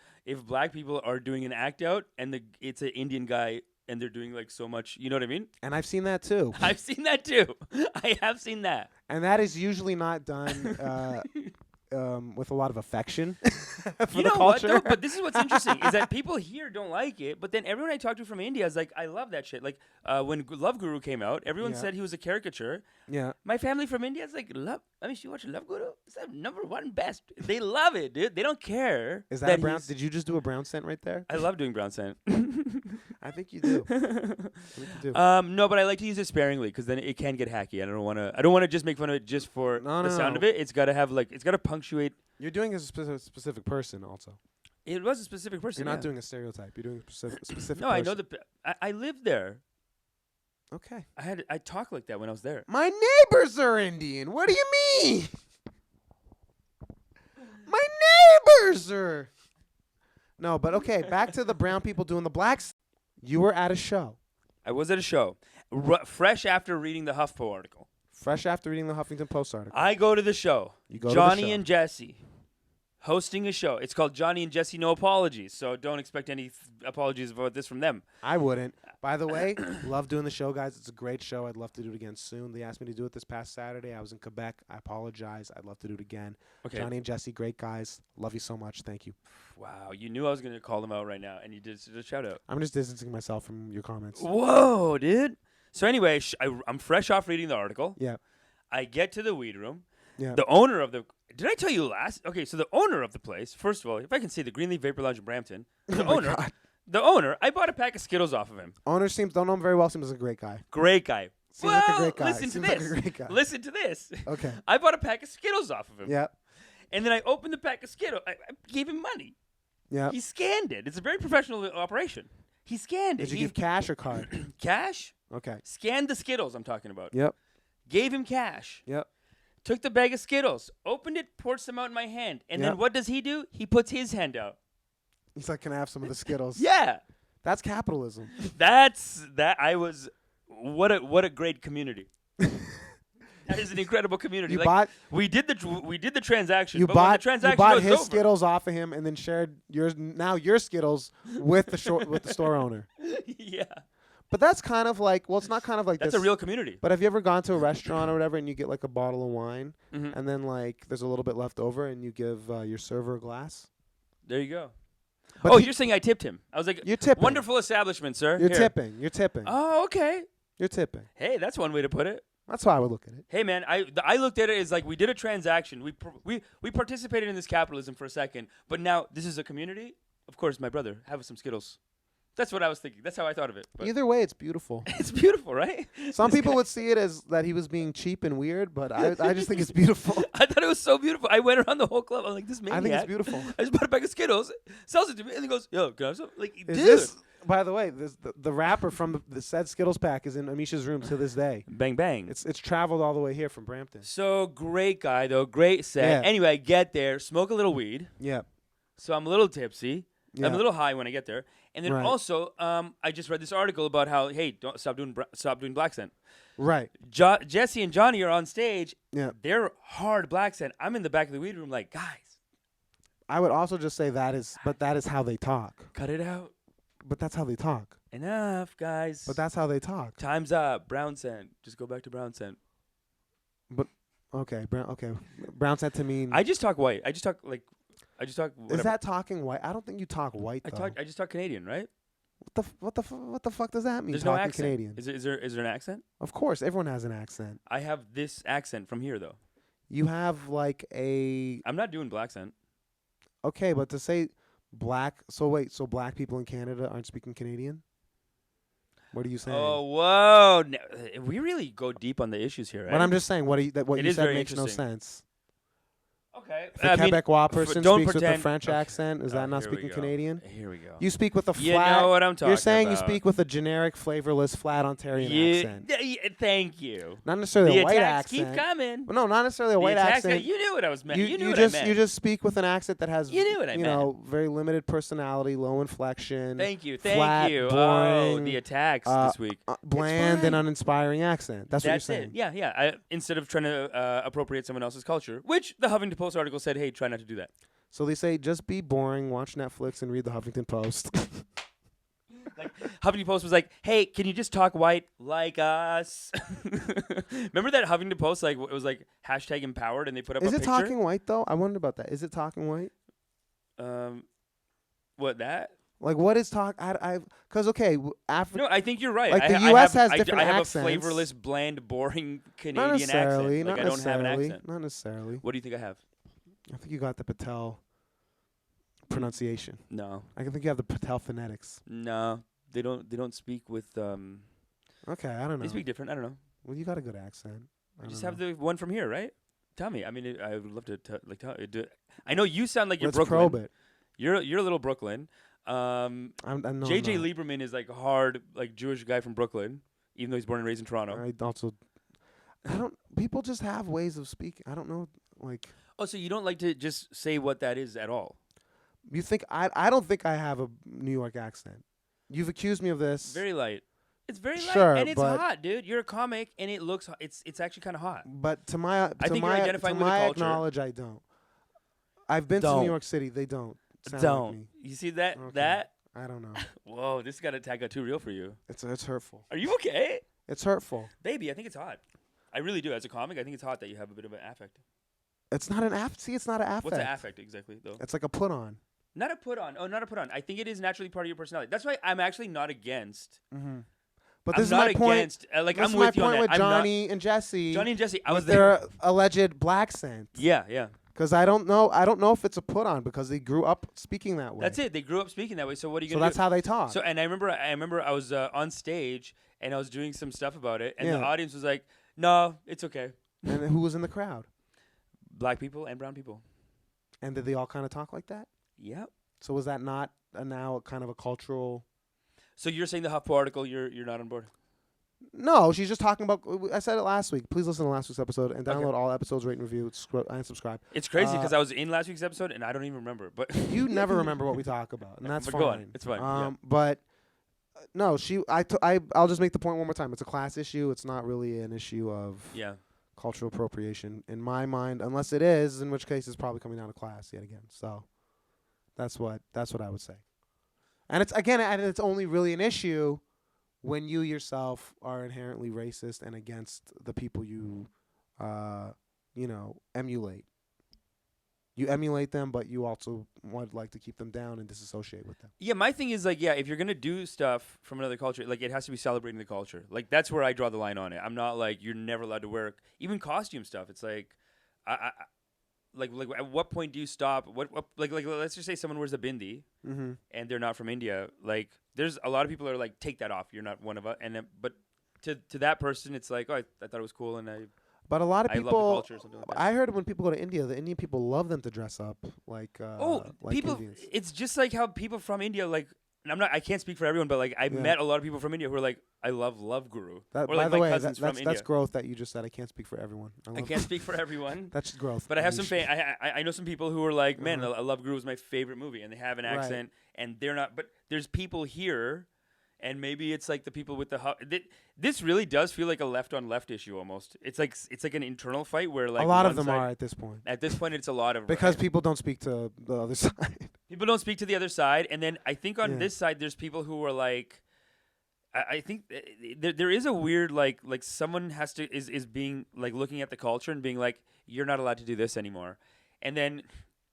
black people are doing an act out and it's an Indian guy and they're doing like so much. You know what I mean? And I've seen that too. I've seen that too. I have seen that. And that is usually not done with a lot of affection for You the know what, culture. though? But this is what's interesting is that people here don't like it, but then everyone I talk to from India is like, I love that shit. Like when Love Guru came out, everyone Yeah. said he was a caricature. Yeah. My family from India is like, love. I mean, you watch Love Guru? It's the #1 best. They love it, dude. They don't care. Is that a brown? he's- Did you just do a brown scent right there? I love doing brown scent. I think you do. I think you do. No, but I like to use it sparingly because then it can get hacky. I don't want to. I don't want to just make fun of it just for the sound of it. It's got to have it's got to punctuate. You're doing it as a specific person also. It was a specific person. You're not yeah. doing a stereotype. You're doing a specific No, person. I know I lived there. Okay. I talked like that when I was there. My neighbors are Indian. What do you mean? My neighbors are. No, but okay. Back to the brown people doing the blacks. You were at a show. I was at a show, fresh after reading the HuffPo article. Fresh after reading the Huffington Post article. I go to the show. You go to Johnny the show. and Jesse hosting a show. It's called Johnny and Jesse No Apologies, so don't expect any apologies about this from them. I wouldn't. By the way, love doing the show, guys. It's a great show. I'd love to do it again soon. They asked me to do it this past Saturday. I was in Quebec. I apologize. I'd love to do it again. Okay. Johnny and Jesse, great guys. Love you so much. Thank you. Wow, you knew I was going to call them out right now, and you did a shout out. I'm just distancing myself from your comments. Whoa, dude. So anyway, I'm fresh off reading the article. Yeah. I get to the weed room. Yeah. The owner of the... Did I tell you last? Okay, so the owner of the place, first of all, if I can say the Greenleaf Vapor Lounge in Brampton, the owner... God. The owner, I bought a pack of Skittles off of him. Owner don't know him very well. Seems like a great guy. Great guy. Seems well, like a great guy. listen to Seems this. like a great guy. Listen to this. Okay. I bought a pack of Skittles off of him. Yeah. And then I opened the pack of Skittles. I gave him money. Yeah. He scanned it. It's a very professional operation. He scanned it. Did you give cash or card? Cash? Okay. Scanned the Skittles I'm talking about. Yep. Gave him cash. Yep. Took the bag of Skittles. Opened it, poured some out in my hand. And Yep. then what does he do? He puts his hand out. He's like, can I have some of the Skittles? Yeah. That's capitalism. What a great community. That is an incredible community. You Like, bought we did the transaction. you but when the bought transaction you bought was his over, Skittles off of him and then shared your Skittles with the store owner. Yeah. But that's kind of like it's not kind of like That's this. a real community. But have you ever gone to a restaurant or whatever and you get like a bottle of wine Mhm. and then like there's a little bit left over and you give your server a glass? There you go. But You're saying I tipped him. I was like, You're tipping. wonderful establishment, sir. You're Here. tipping. You're tipping. Oh, okay. You're tipping. Hey, that's one way to put it. That's how I would look at it. Hey, man, I looked at it as like we did a transaction. We participated in this capitalism for a second, but now this is a community. Of course, my brother, have some Skittles. That's what I was thinking. That's how I thought of it. But Either way, it's beautiful. it's beautiful, right? Some This people guy- would see it as that he was being cheap and weird, but I just think it's beautiful. I thought it was so beautiful. I went around the whole club. I'm like, this maniac. I think it's beautiful. I just bought a bag of Skittles, sells it to me, and he goes, "Yo, can I have some?" Like, Is dude. this, by the way, the wrapper from the said Skittles pack is in Amisha's room to this day. Bang bang. It's traveled all the way here from Brampton. So great guy though, great set. Yeah. Anyway, I get there, smoke a little weed, Yeah. so I'm a little tipsy. Yeah. I'm a little high when I get there, and then Right. also, I just read this article about how don't stop doing black scent. Right. Jesse and Johnny are on stage. Yeah. They're hard black scent. I'm in the back of the weed room, like, guys, I would also just say that is how they talk. cut it out. But that's how they talk. Enough, guys. But that's how they talk. Time's up. Brown scent. Just go back to brown scent. Okay. Brown said to mean. I just talk white. I just talk whatever. Is that talking white? I don't think you talk white I though. just talk Canadian, right? What the fuck does that mean? There's no talking accent. Canadian. Is there an accent? Of course, everyone has an accent. I have this accent from here though. You have like a I'm not doing black scent. okay, but to say black. So black people in Canada aren't speaking Canadian. What are you saying? Oh, whoa. No, we really go deep on the issues here, right? But I'm just saying what It you is said very makes no interesting. sense. Okay. If a Quebecois person don't speaks with a pretend- French okay. accent, is that not Here we speaking go. Canadian? Here we go. You speak with a flat. You know what I'm talking You're saying about. you speak with a generic, flavorless, flat Ontarian accent. Thank you. Not necessarily The a white attacks accent. keep coming. Well, no, not necessarily a The white attacks- accent. You knew what I was meant. You knew what just I meant. you just speak with an accent that has You knew what I meant. very limited personality, low inflection. Thank you. flat, Oh, boring, the attacks this week. bland and fine. uninspiring accent. That's what you're saying. it. Yeah. Instead of trying to appropriate someone else's culture, which the Huffington Post article said, hey, try not to do that. So they say just be boring, watch Netflix, and read the Huffington Post. Like Huffington Post was like, "Hey, can you just talk white like us?" Remember that Huffington Post like it was like hashtag empowered, and they put up. Is a it picture? talking white though? I wonder about that. Is it talking white? What that? Like what is talk? Because Africa. No, I think you're right. Like the I U.S. have, has different I have accents. a flavorless, bland, boring Canadian Not necessarily. accent. Like Not I don't have an necessarily. accent. Not necessarily. What do you think I have? I think you got the Patel pronunciation. No, I think you have the Patel phonetics. no, they don't. They don't speak with. Okay, I don't know. They speak different. I don't know. Well, you got a good accent. I You just don't have know. the one from here, right? Tell me. I mean, I would love to tell. I know you sound like you're Let's Brooklyn. probe it. You're a little Brooklyn. I'm JJ not. Lieberman is like a hard like Jewish guy from Brooklyn, even though he's born and raised in Toronto. I don't. People just have ways of speaking. I don't know. Like Oh, so you don't like to just say what that is at all? you think I don't think I have a New York accent. You've accused me of this. Very light. It's very light, Sure, and it's but- hot, dude. You're a comic, and it looks. It's actually kind of hot. But to my I think you're identifying with the culture. knowledge, I don't. I've been to Don't. New York City. They don't. Sound Don't Like me. you see that? Okay. That I don't know. whoa, this got too real for you. It's hurtful. Are you okay, It's hurtful. baby? I think it's hot. I really do. As a comic, I think it's hot that you have a bit of an affect. It's not an affect. See, it's not an affect. What's an affect exactly, though? It's like a put on. Not a put on. Oh, not a put on. I think it is naturally part of your personality. That's why I'm actually not against. Mm-hmm. But I'm this is not my point. against. Like This I'm is my with you on point that. with I'm not- Johnny and Jesse. Johnny and Jesse. I was with there. their alleged black scent. Yeah, yeah. Because I don't know if it's a put on because they grew up speaking that way. That's it. They grew up speaking that way. So what are you So gonna that's do? how they talk. So and I remember I was on stage and I was doing some stuff about it, and the Yeah. audience was like, "No, it's okay." And who was in the crowd? Black people and brown people. And did they all kind of talk like that? Yep. So was that not now kind of a cultural? So you're saying the HuffPo article, you're not on board? No, she's just talking about. I said it last week. Please listen to last week's episode and download Okay. all episodes, rate and review, and subscribe. It's crazy because I was in last week's episode and I don't even remember. But You never remember what we talk about, and that's But fine. go on. It's fine, yeah. But no, I'll just make the point one more time. It's a class issue. It's not really an issue of yeah. cultural appropriation in my mind, unless it is, in which case it's probably coming down to class yet again. So that's what I would say. And it's only really an issue when you yourself are inherently racist and against the people you emulate. You emulate them, but you also would like to keep them down and disassociate with them. Yeah, my thing is like, yeah, if you're gonna do stuff from another culture, like it has to be celebrating the culture. Like that's where I draw the line on it. I'm not like you're never allowed to wear even costume stuff. It's like, I like at what point do you stop? What like let's just say someone wears a bindi Mm-hmm. and they're not from India. Like there's a lot of people that are like, take that off. You're not one of us. And then, but to that person, it's like, oh, I thought it was cool, and But a lot of I love the people, culture or something like that. I heard when people go to India, the Indian people love them to dress up like People. Indians. It's just like how people from India like. And I can't speak for everyone, but like I met a lot of people from India who are like, I love Guru. That, or by like the my way, cousins from that's India. growth that you just said. I can't speak for everyone. I can't speak for everyone. That's growth. But I have Amish. some I know some people who are like, man, Uh-huh. I love Guru is my favorite movie, and they have an Right. accent, and they're not. But there's people here, and maybe it's like the people with the. This really does feel like a left on left issue almost. It's like an internal fight where like A lot one of them side- are at this point At this point, it's a lot of because people don't speak to the other side. people don't speak to the other side, and then I think on Yeah. this side, there's people who are like. I think there is a weird like someone has to is being like looking at the culture and being like, you're not allowed to do this anymore, and then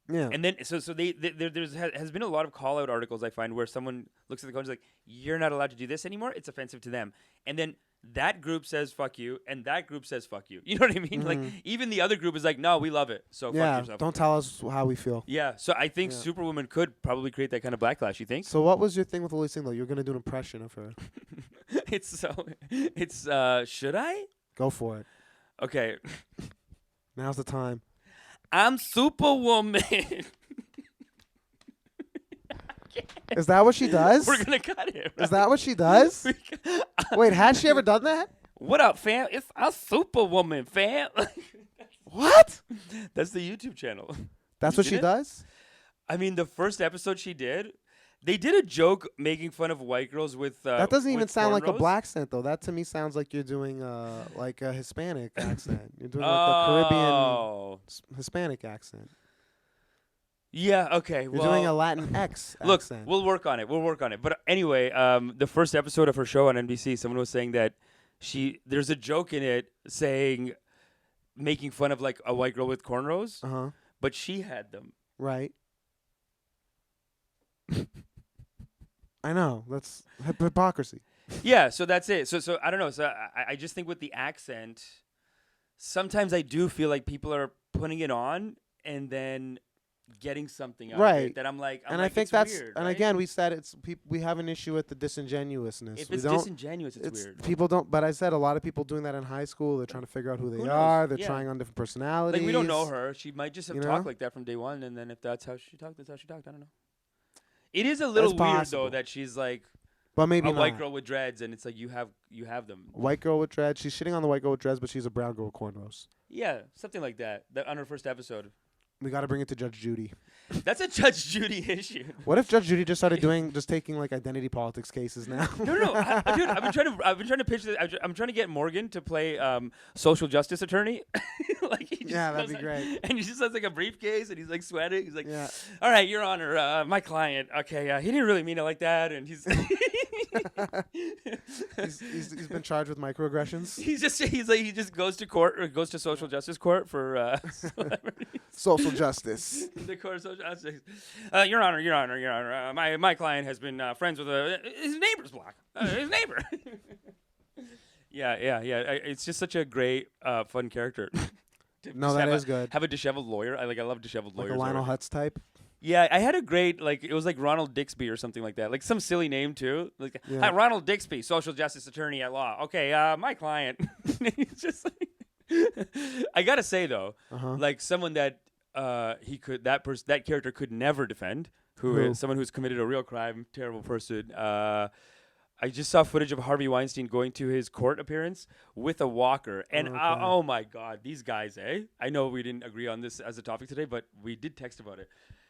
Yeah. so has been a lot of call out articles I find where someone looks at the culture like, you're not allowed to do this anymore, it's offensive to them, and then that group says fuck you and that group says fuck you. You know what I mean? Like even the other group is like, no, we love it, so fuck yeah. yourself. Don't tell us how we feel. Yeah, so I think Yeah. Superwoman could probably create that kind of backlash. You think? So what was your thing with Elise Singh though? You're gonna do an impression of her. It's should I? Go for it. Okay. Now's the time. I'm Superwoman. Is that what she does? We're gonna cut it. Is that what she does? Wait, has she ever done that? What up, fam? It's I'm Superwoman, fam. What? That's the YouTube channel. That's You what she seen it? does? I mean, the first episode she did, they did a joke making fun of white girls with. That doesn't even with sound like a cornrows. black accent though. That to me sounds like you're doing like a Hispanic accent. You're doing like a Caribbean Oh, Hispanic accent. Yeah. Okay. You're well, doing a Latin X look, accent. we'll work on it. We'll work on it. But anyway, the first episode of her show on NBC, someone was saying that there's a joke in it saying, making fun of like a white girl with cornrows, but she had them. Right. I know. That's hypocrisy. Yeah. So that's it. So I don't know. So I just think with the accent, sometimes I do feel like people are putting it on and then getting something out of it that I'm like, I think it's that's weird, and right? again we said we have an issue with the disingenuousness. If we it's don't, disingenuous, it's weird. People don't. But I said a lot of people doing that in high school. They're trying to figure out who they knows? are. They're Yeah. trying on different personalities. Like we don't know her. She might just have You know? talked like that from day one, and then if that's how she talked, that's how she talked. I don't know. It is a little That's weird possible. though that she's like But maybe a not. white girl with dreads, and it's like you have them. White girl with dreads. She's shitting on the white girl with dreads, but she's a brown girl with cornrows. Yeah, something like that. That on her first episode. We got to bring it to Judge Judy. That's a Judge Judy issue. What if Judge Judy just started taking like identity politics cases now? No, dude. I've been trying to pitch this. I'm trying to get Morgan to play social justice attorney. Like he just that'd be great. And he just has like a briefcase, and he's like sweating. He's like, Yeah. "All right, Your Honor, my client. Okay, he didn't really mean it like that." And he's he's been charged with microaggressions. he just goes to court or goes to social justice court for Social justice. the court of social justice. Your Honor, my client has been friends with his neighbor's block. His neighbor. Yeah. It's just such a great, fun character. No, that is good. Have a disheveled lawyer. I love disheveled Like lawyers. a Lionel Hutz type. Yeah, I had a great it was like Ronald Dixby or something like that. Like some silly name too. Like Hi, Ronald Dixby, social justice attorney at law. Okay, my client. It's just like I gotta say though, like someone that that character could never defend, who is someone who's committed a real crime, terrible person. I just saw footage of Harvey Weinstein going to his court appearance with a walker. And oh my God, these guys, eh? I know we didn't agree on this as a topic today, but we did text about it.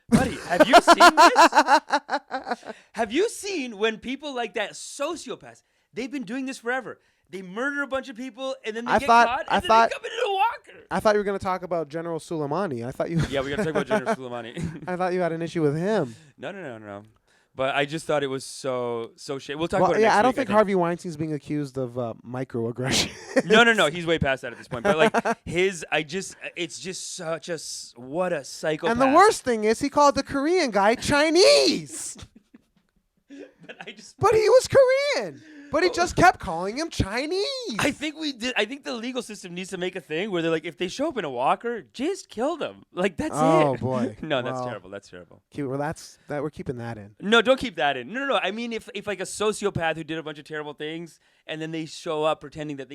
Buddy, have you seen this? Have you seen when people like that, sociopaths, they've been doing this forever. They murder a bunch of people, and then they get caught, and then they come into a walker. I thought you were going to talk about General Soleimani. I thought you... Yeah, we got to talk about General Soleimani. I thought you had an issue with him. No. But I just thought it was so shit. We'll talk about it next I don't week, think Harvey Weinstein's being accused of microaggression. No. He's way past that at this point. But like it's just such what a psychopath. And the worst thing is he called the Korean guy Chinese. But he was Korean. But he just kept calling him Chinese. I think the legal system needs to make a thing where they're like, if they show up in a walker, just kill them. Like that's it. Oh boy. No, that's terrible. That's terrible. Well, we're keeping that in. No, don't keep that in. No. I mean, if like a sociopath who did a bunch of terrible things, and then they show up pretending that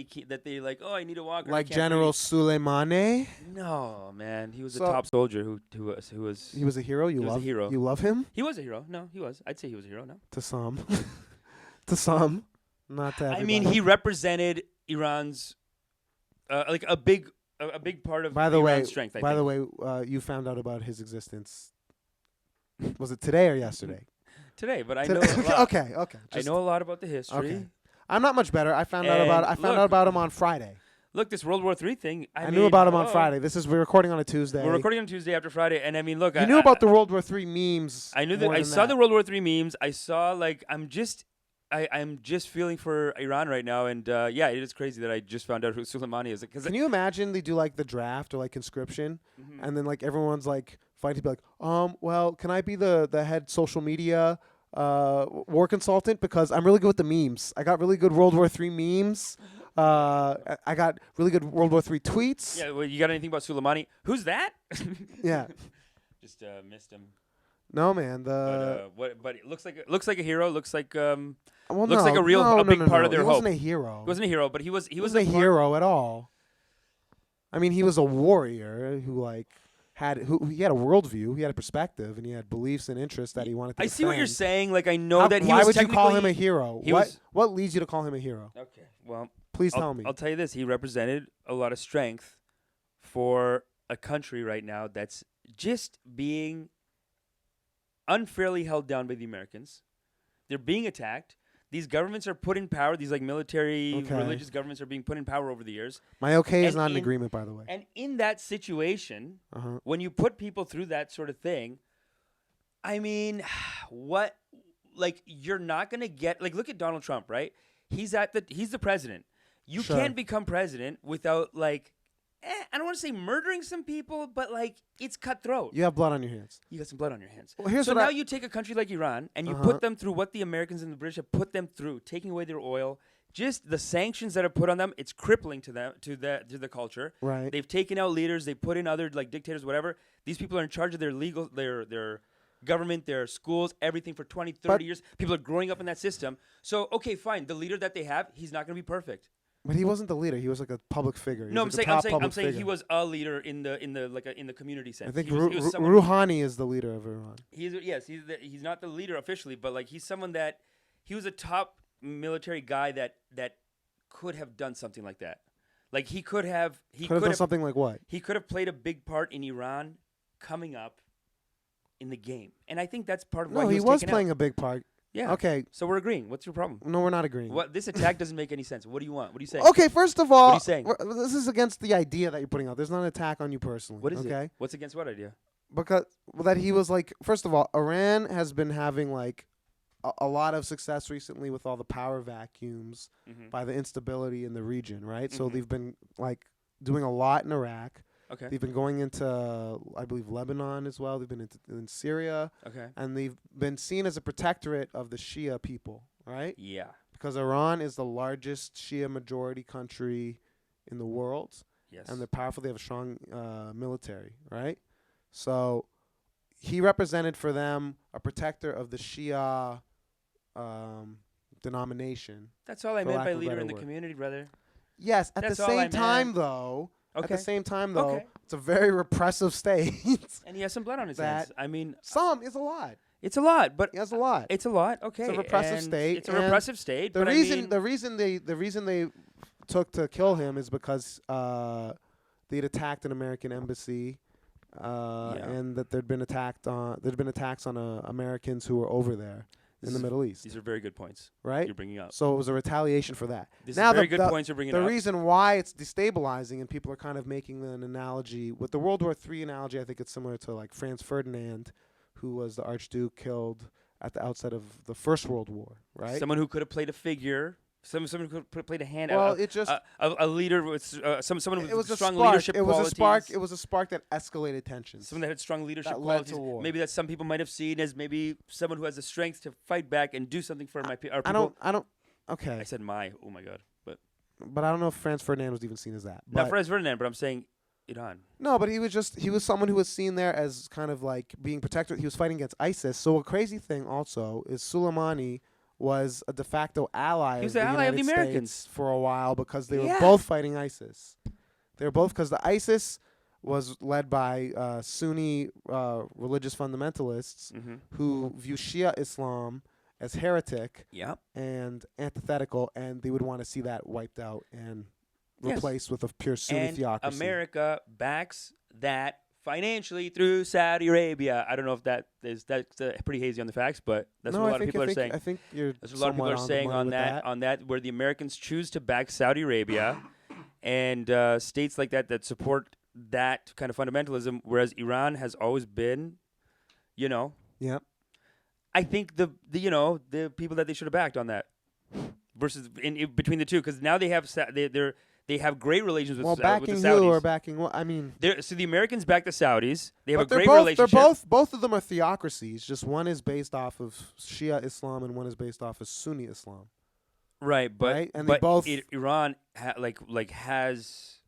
they like, oh, I need a walker. Like General Soleimani. No, man, he was a top soldier who was. He was a hero. Was a hero. You love him? He was a hero. No, he was. I'd say he was a hero. No. To some. To some. Not to everybody. I mean, he represented Iran's like a big part of Iran's strength. I think. The way, you found out about his existence. Was it today or yesterday? Today, but I know. A lot. Okay. I know a lot about the history. Okay. I'm not much better. I found out about him on Friday. Look, this World War III thing. I knew about him on Friday. We're recording on a Tuesday. We're recording on Tuesday after Friday, and I mean, look. You knew about the World War III memes. I knew that. I saw the World War III memes. I saw I'm just feeling for Iran right now, and it is crazy that I just found out who Soleimani is. Can you imagine they do like the draft or like conscription, and then like everyone's like fighting to be like, well, can I be the head social media war consultant because I'm really good with the memes. I got really good World War III memes. I got really good World War III tweets. Yeah, well, you got anything about Soleimani? Who's that? Yeah, just missed him. No, man. But it looks like a hero. Looks like looks like a big part of their hope. He wasn't a hero. He wasn't a hero, but he was a hero at all. I mean, he was a warrior who had a worldview, he had a perspective, and he had beliefs and interests that he wanted to defend. See what you're saying. Like I know that he was. Why would you call him a hero? What leads you to call him a hero? Okay, well, please tell me. I'll tell you this: he represented a lot of strength for a country right now that's just being unfairly held down by the Americans. They're being attacked. These governments are put in power. These military, religious governments are being put in power over the years. My is not an agreement, by the way. And in that situation, when you put people through that sort of thing, I mean, what? Like, you're not gonna get like. Look at Donald Trump, right? He's the president. You Sure. can't become president without like. I don't want to say murdering some people, but like it's cutthroat. You have blood on your hands. You got some blood on your hands. Well, here's So what now I- you take a country like Iran and you Uh-huh. put them through what the Americans and the British have put them through, taking away their oil. Just the sanctions that are put on them, it's crippling to them, to the culture. Right. They've taken out leaders. They put in other like dictators, whatever. These people are in charge of their their government, their schools, everything for 20, 30 But- years. People are growing up in that system. So okay, fine. The leader that they have, he's not going to be perfect. But he wasn't the leader. He was like a public figure. He No, was I'm like a top saying public he figure. was a leader in the community sense. I think he was someone- Rouhani is the leader of Iran. He's not the leader officially, but like he's someone that he was a top military guy that could have done something like that. Like he could have Done something like what? he could have played a big part in Iran coming up in the game, and I think that's part of why No, he he was was taken playing out. a big part. Yeah. Okay. So we're agreeing. What's your problem? No, we're not agreeing. What this attack doesn't make any sense. What do you want? What are you saying? Okay, first of all, are you saying? This is against the idea that you're putting out. There's not an attack on you personally. What is okay? it? What's against what idea? Because that he was like, first of all, Iran has been having like a lot of success recently with all the power vacuums Mm-hmm. by the instability in the region, right? So Mhm. they've been like doing a lot in Iraq. Okay. They've been going into, I believe, Lebanon as well. They've been in Syria, Okay. and they've been seen as a protectorate of the Shia people, right? Yeah. Because Iran is the largest Shia majority country in the world, Yes. and they're powerful. They have a strong military, right? So he represented for them a protector of the Shia denomination. That's all I for meant lack by of a leader better in the word. community, brother. Yes, at That's the all I same time, meant. though. At Okay. the same time, though, Okay. it's a very repressive state. And he has some blood on his That- hands. I mean, Some is a lot. it's a lot, but He has a lot. it's a lot. Okay. a repressive and state, It's a and repressive state. The but reason I mean, the reason they took to kill him is because they'd attacked an American embassy, and that there'd been attacks on Americans who were over there in the Middle East, these are very good points right? you're bringing up. So it was a retaliation for that. These now are very the, good the, points you're bringing the up. reason why it's destabilizing and people are kind of making an analogy with the World War III analogy, I think it's similar to like Franz Ferdinand, who was the Archduke killed at the outset of the First World War, right? Someone who could have played a figure. Someone who could have played a hand. Well, a, it just a leader with someone with it was a strong spark. leadership It was qualities. a spark. It was a spark that escalated tensions. Someone that had strong leadership That led qualities. to war. Maybe that some people might have seen as maybe someone who has the strength to fight back and do something for our people. I don't. Okay, I said my. Oh my god. but I don't know if Franz Ferdinand was even seen as that. Not But Franz Ferdinand, but I'm saying Iran. no, but he was someone who was seen there as kind of like being protected. He was fighting against ISIS. So a crazy thing also is Soleimani was a de facto ally. He was of the ally of the United Americans. States for a while because they were Yeah. both fighting ISIS. They were both because the ISIS was led by Sunni religious fundamentalists Mm-hmm. who view Shia Islam as heretic Yeah. and antithetical, and they would want to see that wiped out and Yes. replaced with a pure Sunni And theocracy. America backs that financially through Saudi Arabia. I don't know if that's pretty hazy on the facts, but that's no, what a I lot of think, people I are think, saying. I think you're That's what a lot of people somewhat are on the saying money on with that, on that, where the Americans choose to back Saudi Arabia and states like that support that kind of fundamentalism, whereas Iran has always been, Yep. I think the people that they should have backed on that versus in between the two, because now they have they have great relations with Well, with backing the Saudis. who or backing what? I mean, So the Americans back the Saudis. They have but a they're great both, relationship. They're both of them are theocracies. Just one is based off of Shia Islam and one is based off of Sunni Islam. Right, but Right? And they but both- Iran has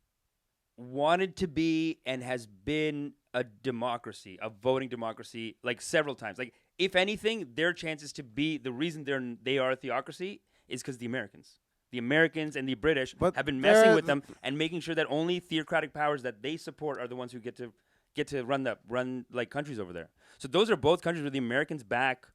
wanted to be and has been a democracy, a voting democracy, like several times. Like if anything, their chances to be the reason they are a theocracy is because the Americans and the British But have been messing they're with them and making sure that only theocratic powers that they support are the ones who get to run like countries over there. So those are both countries where the Americans back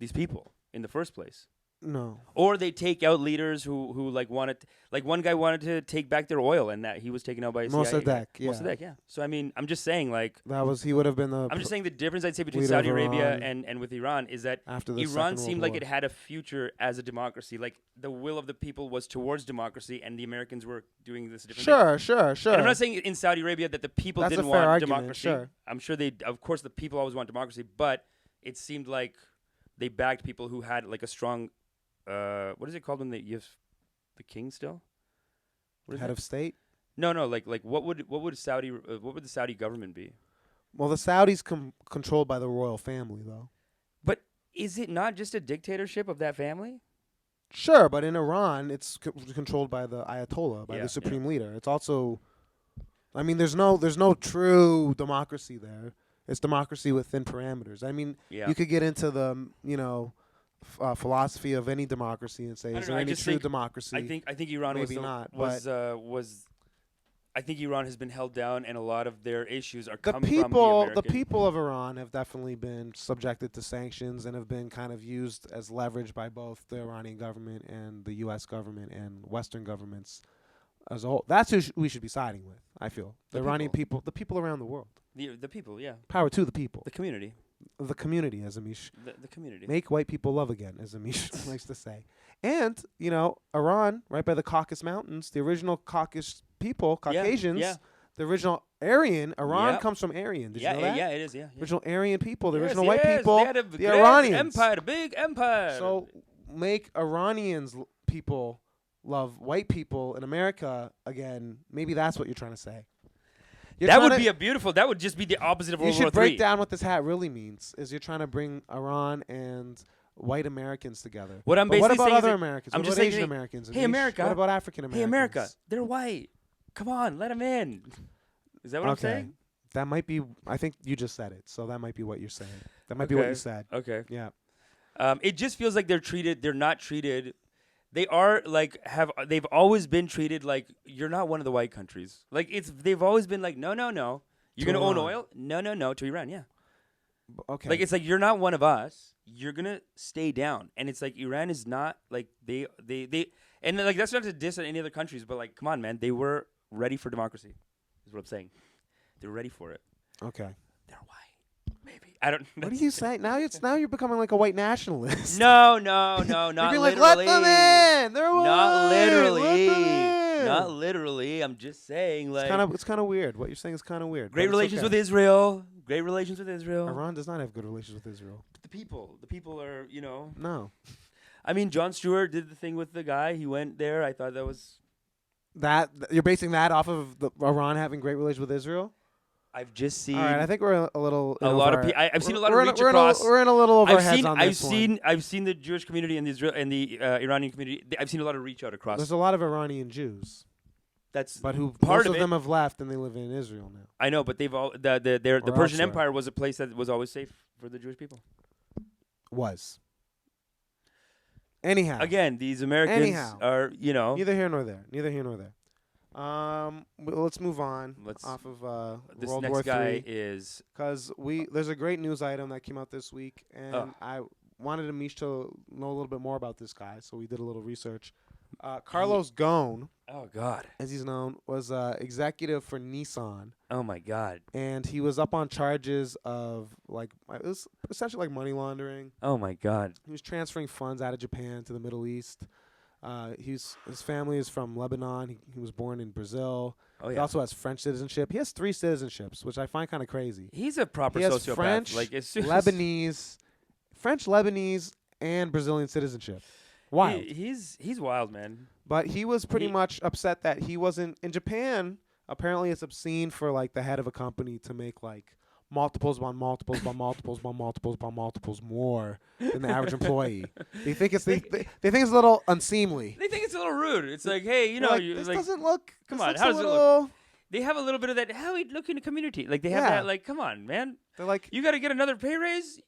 these people in the first place. No. Or they take out leaders who like wanted, like one guy wanted to take back their oil, and that he was taken out by a CIA. Mossadegh, yeah. Mossadegh, yeah. So I mean, I'm just saying, like, He would have been the. I'm just saying the difference I'd say between leader of Saudi Arabia Iran and with Iran is that after the Iran Second World seemed like War. it had a future as a democracy. Like the will of the people was towards democracy, and the Americans were doing this different thing. Sure. And I'm not saying in Saudi Arabia that the people That's a didn't fair want argument, democracy. sure. I'm sure of course, the people always want democracy, but it seemed like they backed people who had like a strong, what is it called when you have the king still? What is Head that? of state. No, like what would the Saudi government be? Well, the Saudis controlled by the royal family, though. But is it not just a dictatorship of that family? Sure, but in Iran, it's controlled by the Ayatollah, by Yeah, the supreme leader. It's also, I mean, there's no true democracy there. It's democracy within parameters. I mean, Yeah. you could get into the, philosophy of any democracy and say, I don't is know, there I any just true think- democracy? I think Iran Maybe not, I think Iran has been held down, and a lot of their issues are the come from the American. people of Iran have definitely been subjected to sanctions and have been kind of used as leverage by both the Iranian government and the U.S. government and Western governments as a whole. That's who we should be siding with, I feel. The Iranian people, the people around the world. The people, yeah, Power to the people. the community, The community, as Amish. the community. Make white people love again, as Amish likes to say. And, Iran, right by the Caucasus Mountains, the original Caucasus people, Caucasians, yeah. the original Aryan, Iran Yep. comes from Aryan. Did yeah, you know that? yeah, it is, yeah. Original Aryan people, the Yes, original white yes, people, they had a the great Iranians. empire, a big empire. So make Iranians people love white people in America again. Maybe that's what you're trying to say. that would be that would just be the opposite of You World War should break III. down what this hat really means. Is you're trying to bring Iran and white Americans together. What I'm But what basically about saying is other that- Americans? I'm What just about saying, Asian hey, Americans? hey, Amish? America. What about African Americans? Hey, America, they're white. Come on, let them in. Is that what I'm saying? That might be. I think you just said it, so that might be what you're saying. That might be what Okay. you said. Okay. Yeah. It just feels like they're not treated. They are like they've always been treated like you're not one of the white countries. Like they've always been like no. You're To gonna own Iran. oil? No, to Iran, yeah. Okay. Like it's like you're not one of us. You're gonna stay down, and it's like Iran is not like they and like that's not to diss any other countries, but like come on, man, they were ready for democracy. Is what I'm saying. They're ready for it. Okay. They're white, maybe. I don't. What are you saying? Now you're becoming like a white nationalist. No, not You're being literally. like, let them in. They're Not white. literally. Let them in. Not literally. I'm just saying, like, It's kind of weird. What you're saying is kind of weird. great but it's relations okay. with Israel. Great relations with Israel. Iran does not have good relations with Israel. The people are, No. I mean, Jon Stewart did the thing with the guy. He went there. I thought that was. That you're basing that off of Iran having great relations with Israel? I've just seen. All right, I think we're a little. a lot of people. I've seen a lot of reach we're across. We're in a little over our heads on I've this one. seen the Jewish community and the Israel and the Iranian community. I've seen a lot of reach out across. There's a lot of Iranian Jews, That's but who part most of of it. them have left and they live in Israel now. I know, but they've all the Or Persian elsewhere. Empire was a place that was always safe for the Jewish people. Was. Anyhow. Again, these Americans Anyhow. are, Neither here nor there. Neither here nor there. Let's move on. Let's- off of this World next War guy III is because there's a great news item that came out this week, and Oh. I wanted Amish to know a little bit more about this guy, so we did a little research. Carlos Ghosn, oh god, as he's known, was executive for Nissan, oh my god, and he was up on charges of it was essentially like money laundering. oh my god. He was transferring funds out of Japan to the Middle East. His family is from Lebanon. He was born in Brazil. Oh He yeah, also has French citizenship. He has 3 citizenships, which I find kind of crazy. he's a proper He has sociopath. French, Like it's just, Lebanese, and Brazilian citizenship. Wild. He's wild, man. But he was pretty he- much upset that he wasn't in Japan. Apparently, it's obscene for like the head of a company to make like multiples upon multiples upon multiples upon multiples upon multiples more than the average employee. They think it's they think it's a little unseemly. They think it's a little rude. It's like, hey, They're like, you this like, doesn't look. come this on, looks how a does it look? little. they have a little bit of that. How we look in the community, like they have Yeah. that. Like, come on, man, They're like, you got to get another pay raise.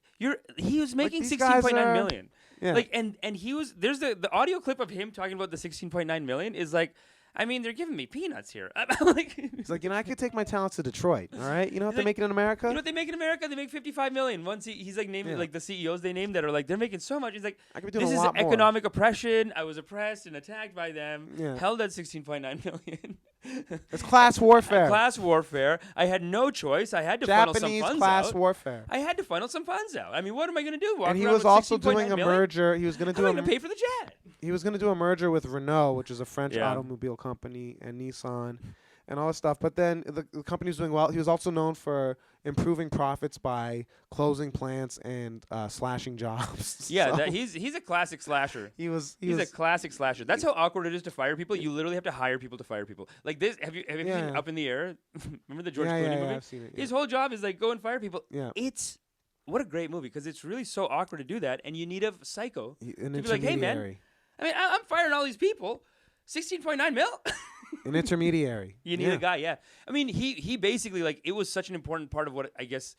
He was making these guys 16.9 are- million. yeah. Like and he was there's the audio clip of him talking about the 16.9 million is like I mean, they're giving me peanuts here. I'm like, He's like, I could take my talents to Detroit. All right, you know what they make in America? You know what they make in America? They make $55 million. Once he's like naming like the CEOs they named that are like they're making so much. He's like, I could be doing this a is lot more. economic oppression. I was oppressed and attacked by them. Yeah. Held at $16.9 million. It's class warfare. Class warfare. I had no choice. I had to funnel some Japanese funds class out. warfare. I had to funnel some funds out. I mean, what am I going to do? Walk And he around was with also 16.9 doing a million? merger. He was going to How do am I going to pay for the jet? He was going to do a merger with Renault, which is a French Yeah. automobile company, and Nissan, and all this stuff. But then the company was doing well. He was also known for improving profits by closing plants and slashing jobs. Yeah, So he's a classic slasher. he's He's a classic slasher. That's how awkward it is to fire people. You literally have to hire people to fire people. Like this, have you seen Yeah. Up in the Air? Remember the George yeah, Clooney yeah, movie? yeah, I've seen it. Yeah. His whole job is like go and fire people. Yeah. It's what a great movie because it's really so awkward to do that, and you need a psycho An to be like, hey man, intermediary. I mean, I'm firing all these people. 16.9 mil. An intermediary. You need a guy, yeah. I mean, he basically like it was such an important part of what I guess.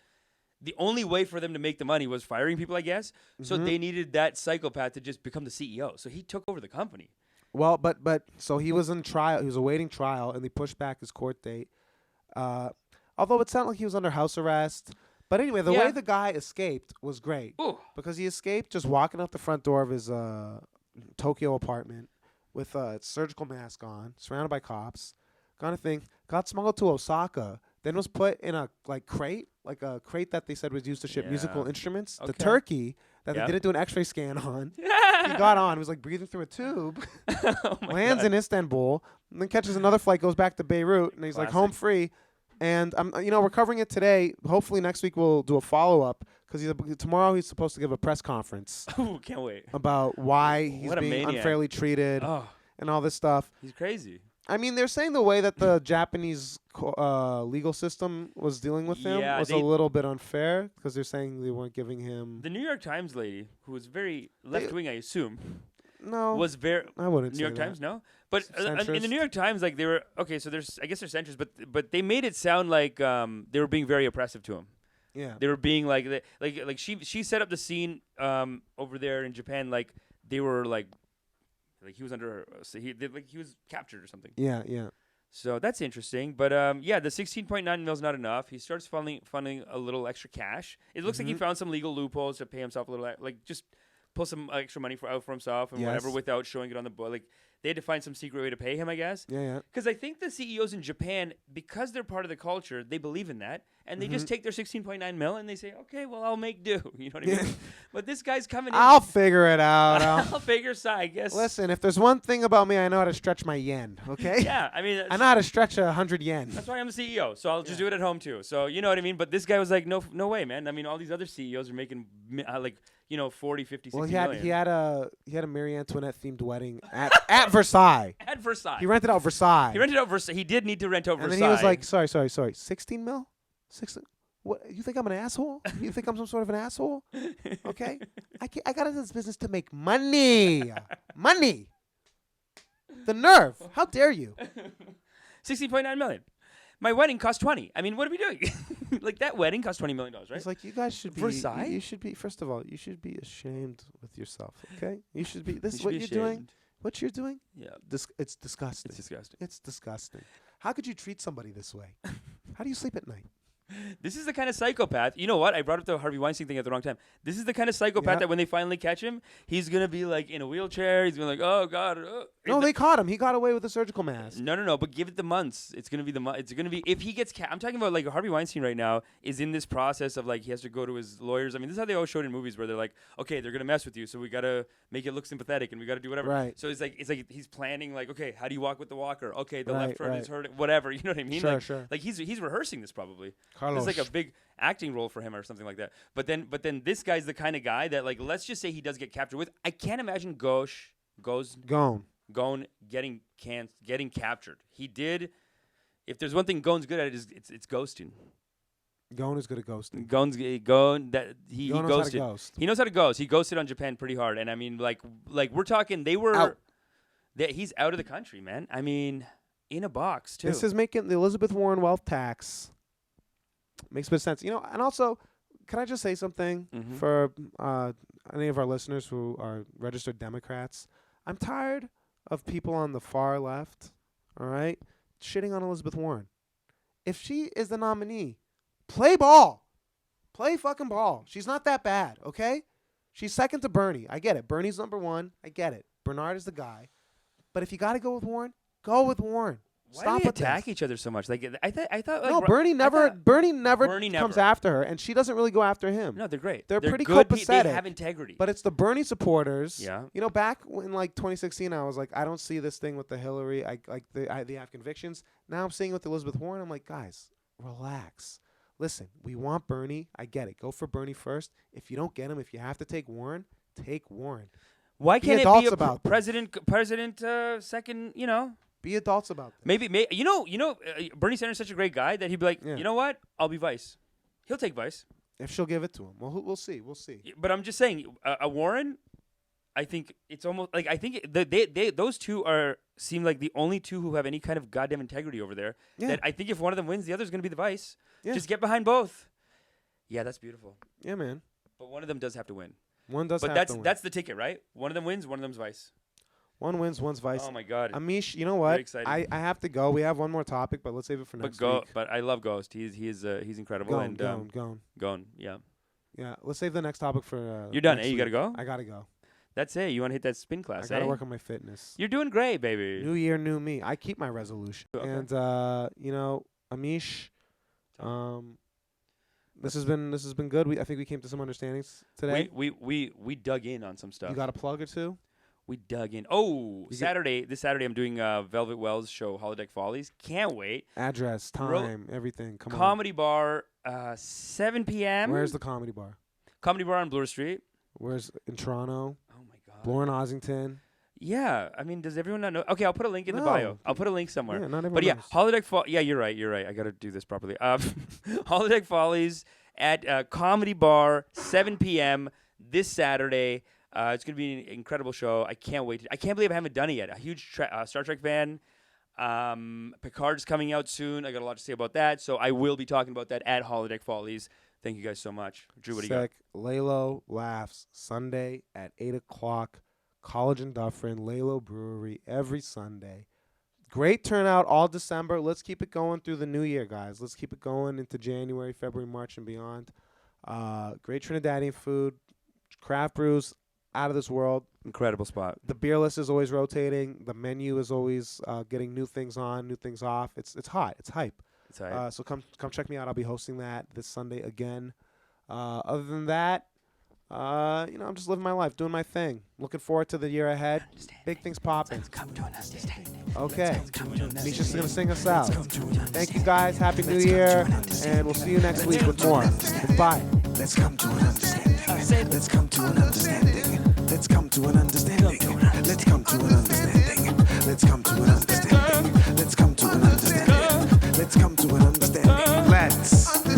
The only way for them to make the money was firing people, I guess. So they needed that psychopath to just become the CEO. So he took over the company. Well, but so he was in trial. He was awaiting trial, and they pushed back his court date. Although it sounded like he was under house arrest. But anyway, the way the guy escaped was great. Ooh. Because he escaped just walking out the front door of his Tokyo apartment with a surgical mask on, surrounded by cops, kind of thing. Got smuggled to Osaka, then was put in a crate that they said was used to ship musical instruments. Okay. The turkey that they didn't do an X-ray scan on. He got on. He was like breathing through a tube. Oh my Lands God. in Istanbul, and then catches another flight, goes back to Beirut, and he's like home free. And we're covering it today. Hopefully next week we'll do a follow up because tomorrow he's supposed to give a press conference Ooh, can't wait. about why he's What a being maniac. unfairly treated Oh, and all this stuff. he's crazy. I mean, they're saying the way that the Japanese legal system was dealing with him Yeah, was a little bit unfair because they're saying they weren't giving him. The New York Times lady, who was very left wing, I assume, No, was very. I wouldn't New say York that. Times, no. But in the Centrist. New York Times, like they were okay. So I guess they're centrist, but they made it sound like they were being very oppressive to him. Yeah. They were being like she set up the scene over there in Japan like they were like he was under so he was captured or something. Yeah, yeah. So that's interesting. But the 16.9 mil is not enough. He starts funding a little extra cash. It looks like he found some legal loopholes to pay himself a little just pull some extra money out for himself and whatever without showing it on the book. Like they had to find some secret way to pay him, I guess. Yeah, yeah. Because I think the CEOs in Japan, because they're part of the culture, they believe in that, and they just take their 16.9 mil and they say, "Okay, well, I'll make do." You know what I mean? But this guy's coming in. I'll figure it out. I'll figure so I guess. Listen, if there's one thing about me, I know how to stretch my yen. Okay. Yeah, I mean, I know how to stretch 100 yen. that's why I'm the CEO. So I'll just do it at home too. So you know what I mean. But this guy was like, "No way, man." I mean, all these other CEOs are making 40, 50, 60 Well, million. he had a Marie Antoinette themed wedding at Versailles. At Versailles. He rented out Versailles. He rented out Versailles. He did need to rent out and Versailles. then he was like, sorry, 16 mil? 16? What, you think I'm an asshole? You think I'm some sort of an asshole? Okay? I got into this business to make money. Money. The nerve. How dare you? 16.9 million. My wedding cost 20. I mean, what are we doing? Like that wedding cost $20 million, right? It's like you guys should be. Versailles? You should be. First of all, you should be ashamed with yourself. Okay? You should be. This You is should what be you're doing. ashamed. What you're doing. Yeah. It's disgusting. It's disgusting. It's disgusting. How could you treat somebody this way? How do you sleep at night? This is the kind of psychopath. You know what? I brought up the Harvey Weinstein thing at the wrong time. This is the kind of psychopath Yeah. that when they finally catch him, he's gonna be like in a wheelchair. He's gonna be like, oh god. No, they caught him. He got away with a surgical mask. No. But give it the months. It's gonna be It's gonna be if he gets. I'm talking about like Harvey Weinstein right now is in this process of like he has to go to his lawyers. I mean, this is how they always showed in movies where they're like, okay, they're gonna mess with you, so we gotta make it look sympathetic and we gotta do whatever. Right. So it's like he's planning like, okay, how do you walk with the walker? Okay, the Right, left foot is right. hurting. Whatever. You know what I mean? Sure, like, sure. Like he's rehearsing this probably. Carlos. It's like a big acting role for him or something like that. But then this guy's the kind of guy that like let's just say he does get captured with. I can't imagine Gon getting captured. He did. If there's one thing Gon's good at, it's ghosting. Gon is good at ghosting. He Gon knows how to ghosted. ghost. He knows how to ghost. He ghosted on Japan pretty hard. And I mean, like we're talking. They were. Out. He's out of the country, man. I mean, in a box too. This is making the Elizabeth Warren wealth tax. Makes a bit of sense. And also, can I just say something for any of our listeners who are registered Democrats? I'm tired of people on the far left all right, shitting on Elizabeth Warren. If she is the nominee, play ball. Play fucking ball. She's not that bad, okay? She's second to Bernie. I get it. Bernie's number one. I get it. Bernard is the guy. But if you got to go with Warren, go with Warren. Why Stop do they with attack this. each other so much? Like I thought. Like, No, Bernie never Bernie comes never. after her, and she doesn't really go after him. No, they're great. They're pretty good. copacetic. They have integrity. But it's the Bernie supporters. Yeah. You know, back in like 2016, I was like, I don't see this thing with the Hillary. They have convictions. Now I'm seeing it with Elizabeth Warren. I'm like, guys, relax. Listen, we want Bernie. I get it. Go for Bernie first. If you don't get him, if you have to take Warren, take Warren. Why can't it adults be a about this. president second? You know. Be adults about this. Maybe Bernie Sanders is such a great guy that he'd be like, Yeah. you know what? I'll be vice. He'll take vice. If she'll give it to him. Well, we'll see. We'll see. But I'm just saying, a Warren, I think it's almost like those two seem like the only two who have any kind of goddamn integrity over there. Yeah. That I think if one of them wins, the other's going to be the vice. Yeah. Just get behind both. Yeah, that's beautiful. Yeah, man. But one of them does have to win. One does But have to win. that's the ticket, right? One of them wins, one of them's vice. One wins, one's vice. Oh my God. Amish, you know Very what? exciting. I have to go. We have one more topic, but let's save it for next week. But I love Ghost. He's incredible. Gone. Yeah. Yeah, let's save the next topic for. You're done. next You week. gotta go. I gotta go. That's it. You want to hit that spin class? I gotta eh? work on my fitness. You're doing great, baby. New year, new me. I keep my resolution. Okay. And Amish, this has been good. I think we came to some understandings today. We dug in on some stuff. You got a plug or two? We dug in. Oh, You This Saturday I'm doing Velvet Wells show, Holodeck Follies. Can't wait. Address, time, everything. Come Comedy bar, 7 p.m. on. Where's the comedy bar? Comedy bar on Bloor Street. Where's in Toronto? Oh my God. Bloor and Ossington. Yeah, I mean, does everyone not know? Okay, I'll put a link in the No. bio. I'll put a link somewhere. Yeah, not everyone But yeah, knows. Holodeck Yeah, you're right. I got to do this properly. Holodeck Follies at Comedy Bar, 7 p.m. this Saturday. It's going to be an incredible show. I can't wait. I can't believe I haven't done it yet. A huge Star Trek fan. Picard's coming out soon. I got a lot to say about that. So I will be talking about that at Holodeck Follies. Thank you guys so much. Drew, what do you got? Sick. Lalo Laughs, Sunday at 8 o'clock. College and Dufferin, Lalo Brewery, every Sunday. Great turnout all December. Let's keep it going through the new year, guys. Let's keep it going into January, February, March, and beyond. Great Trinidadian food, craft brews, out of this world. Incredible spot. The beer list is always rotating. The menu is always getting new things on, new things off. It's hot. It's hype. It's all right. So come check me out. I'll be hosting that this Sunday again. Other than that, I'm just living my life, doing my thing. Looking forward to the year ahead. Big things popping. Come to an understanding. Okay. Come to an Misha's understanding. going to sing us out. Come to an understanding. Thank you guys. Happy New Let's come to Year. an understanding. And we'll see you next week with more. Bye. Let's come to an understanding. Let's come to an understanding. Let's come to an understanding. Let's come to an understanding. Let's come to an understanding. Let's come to an understanding. Let's come to an understanding. Let's come to an understanding.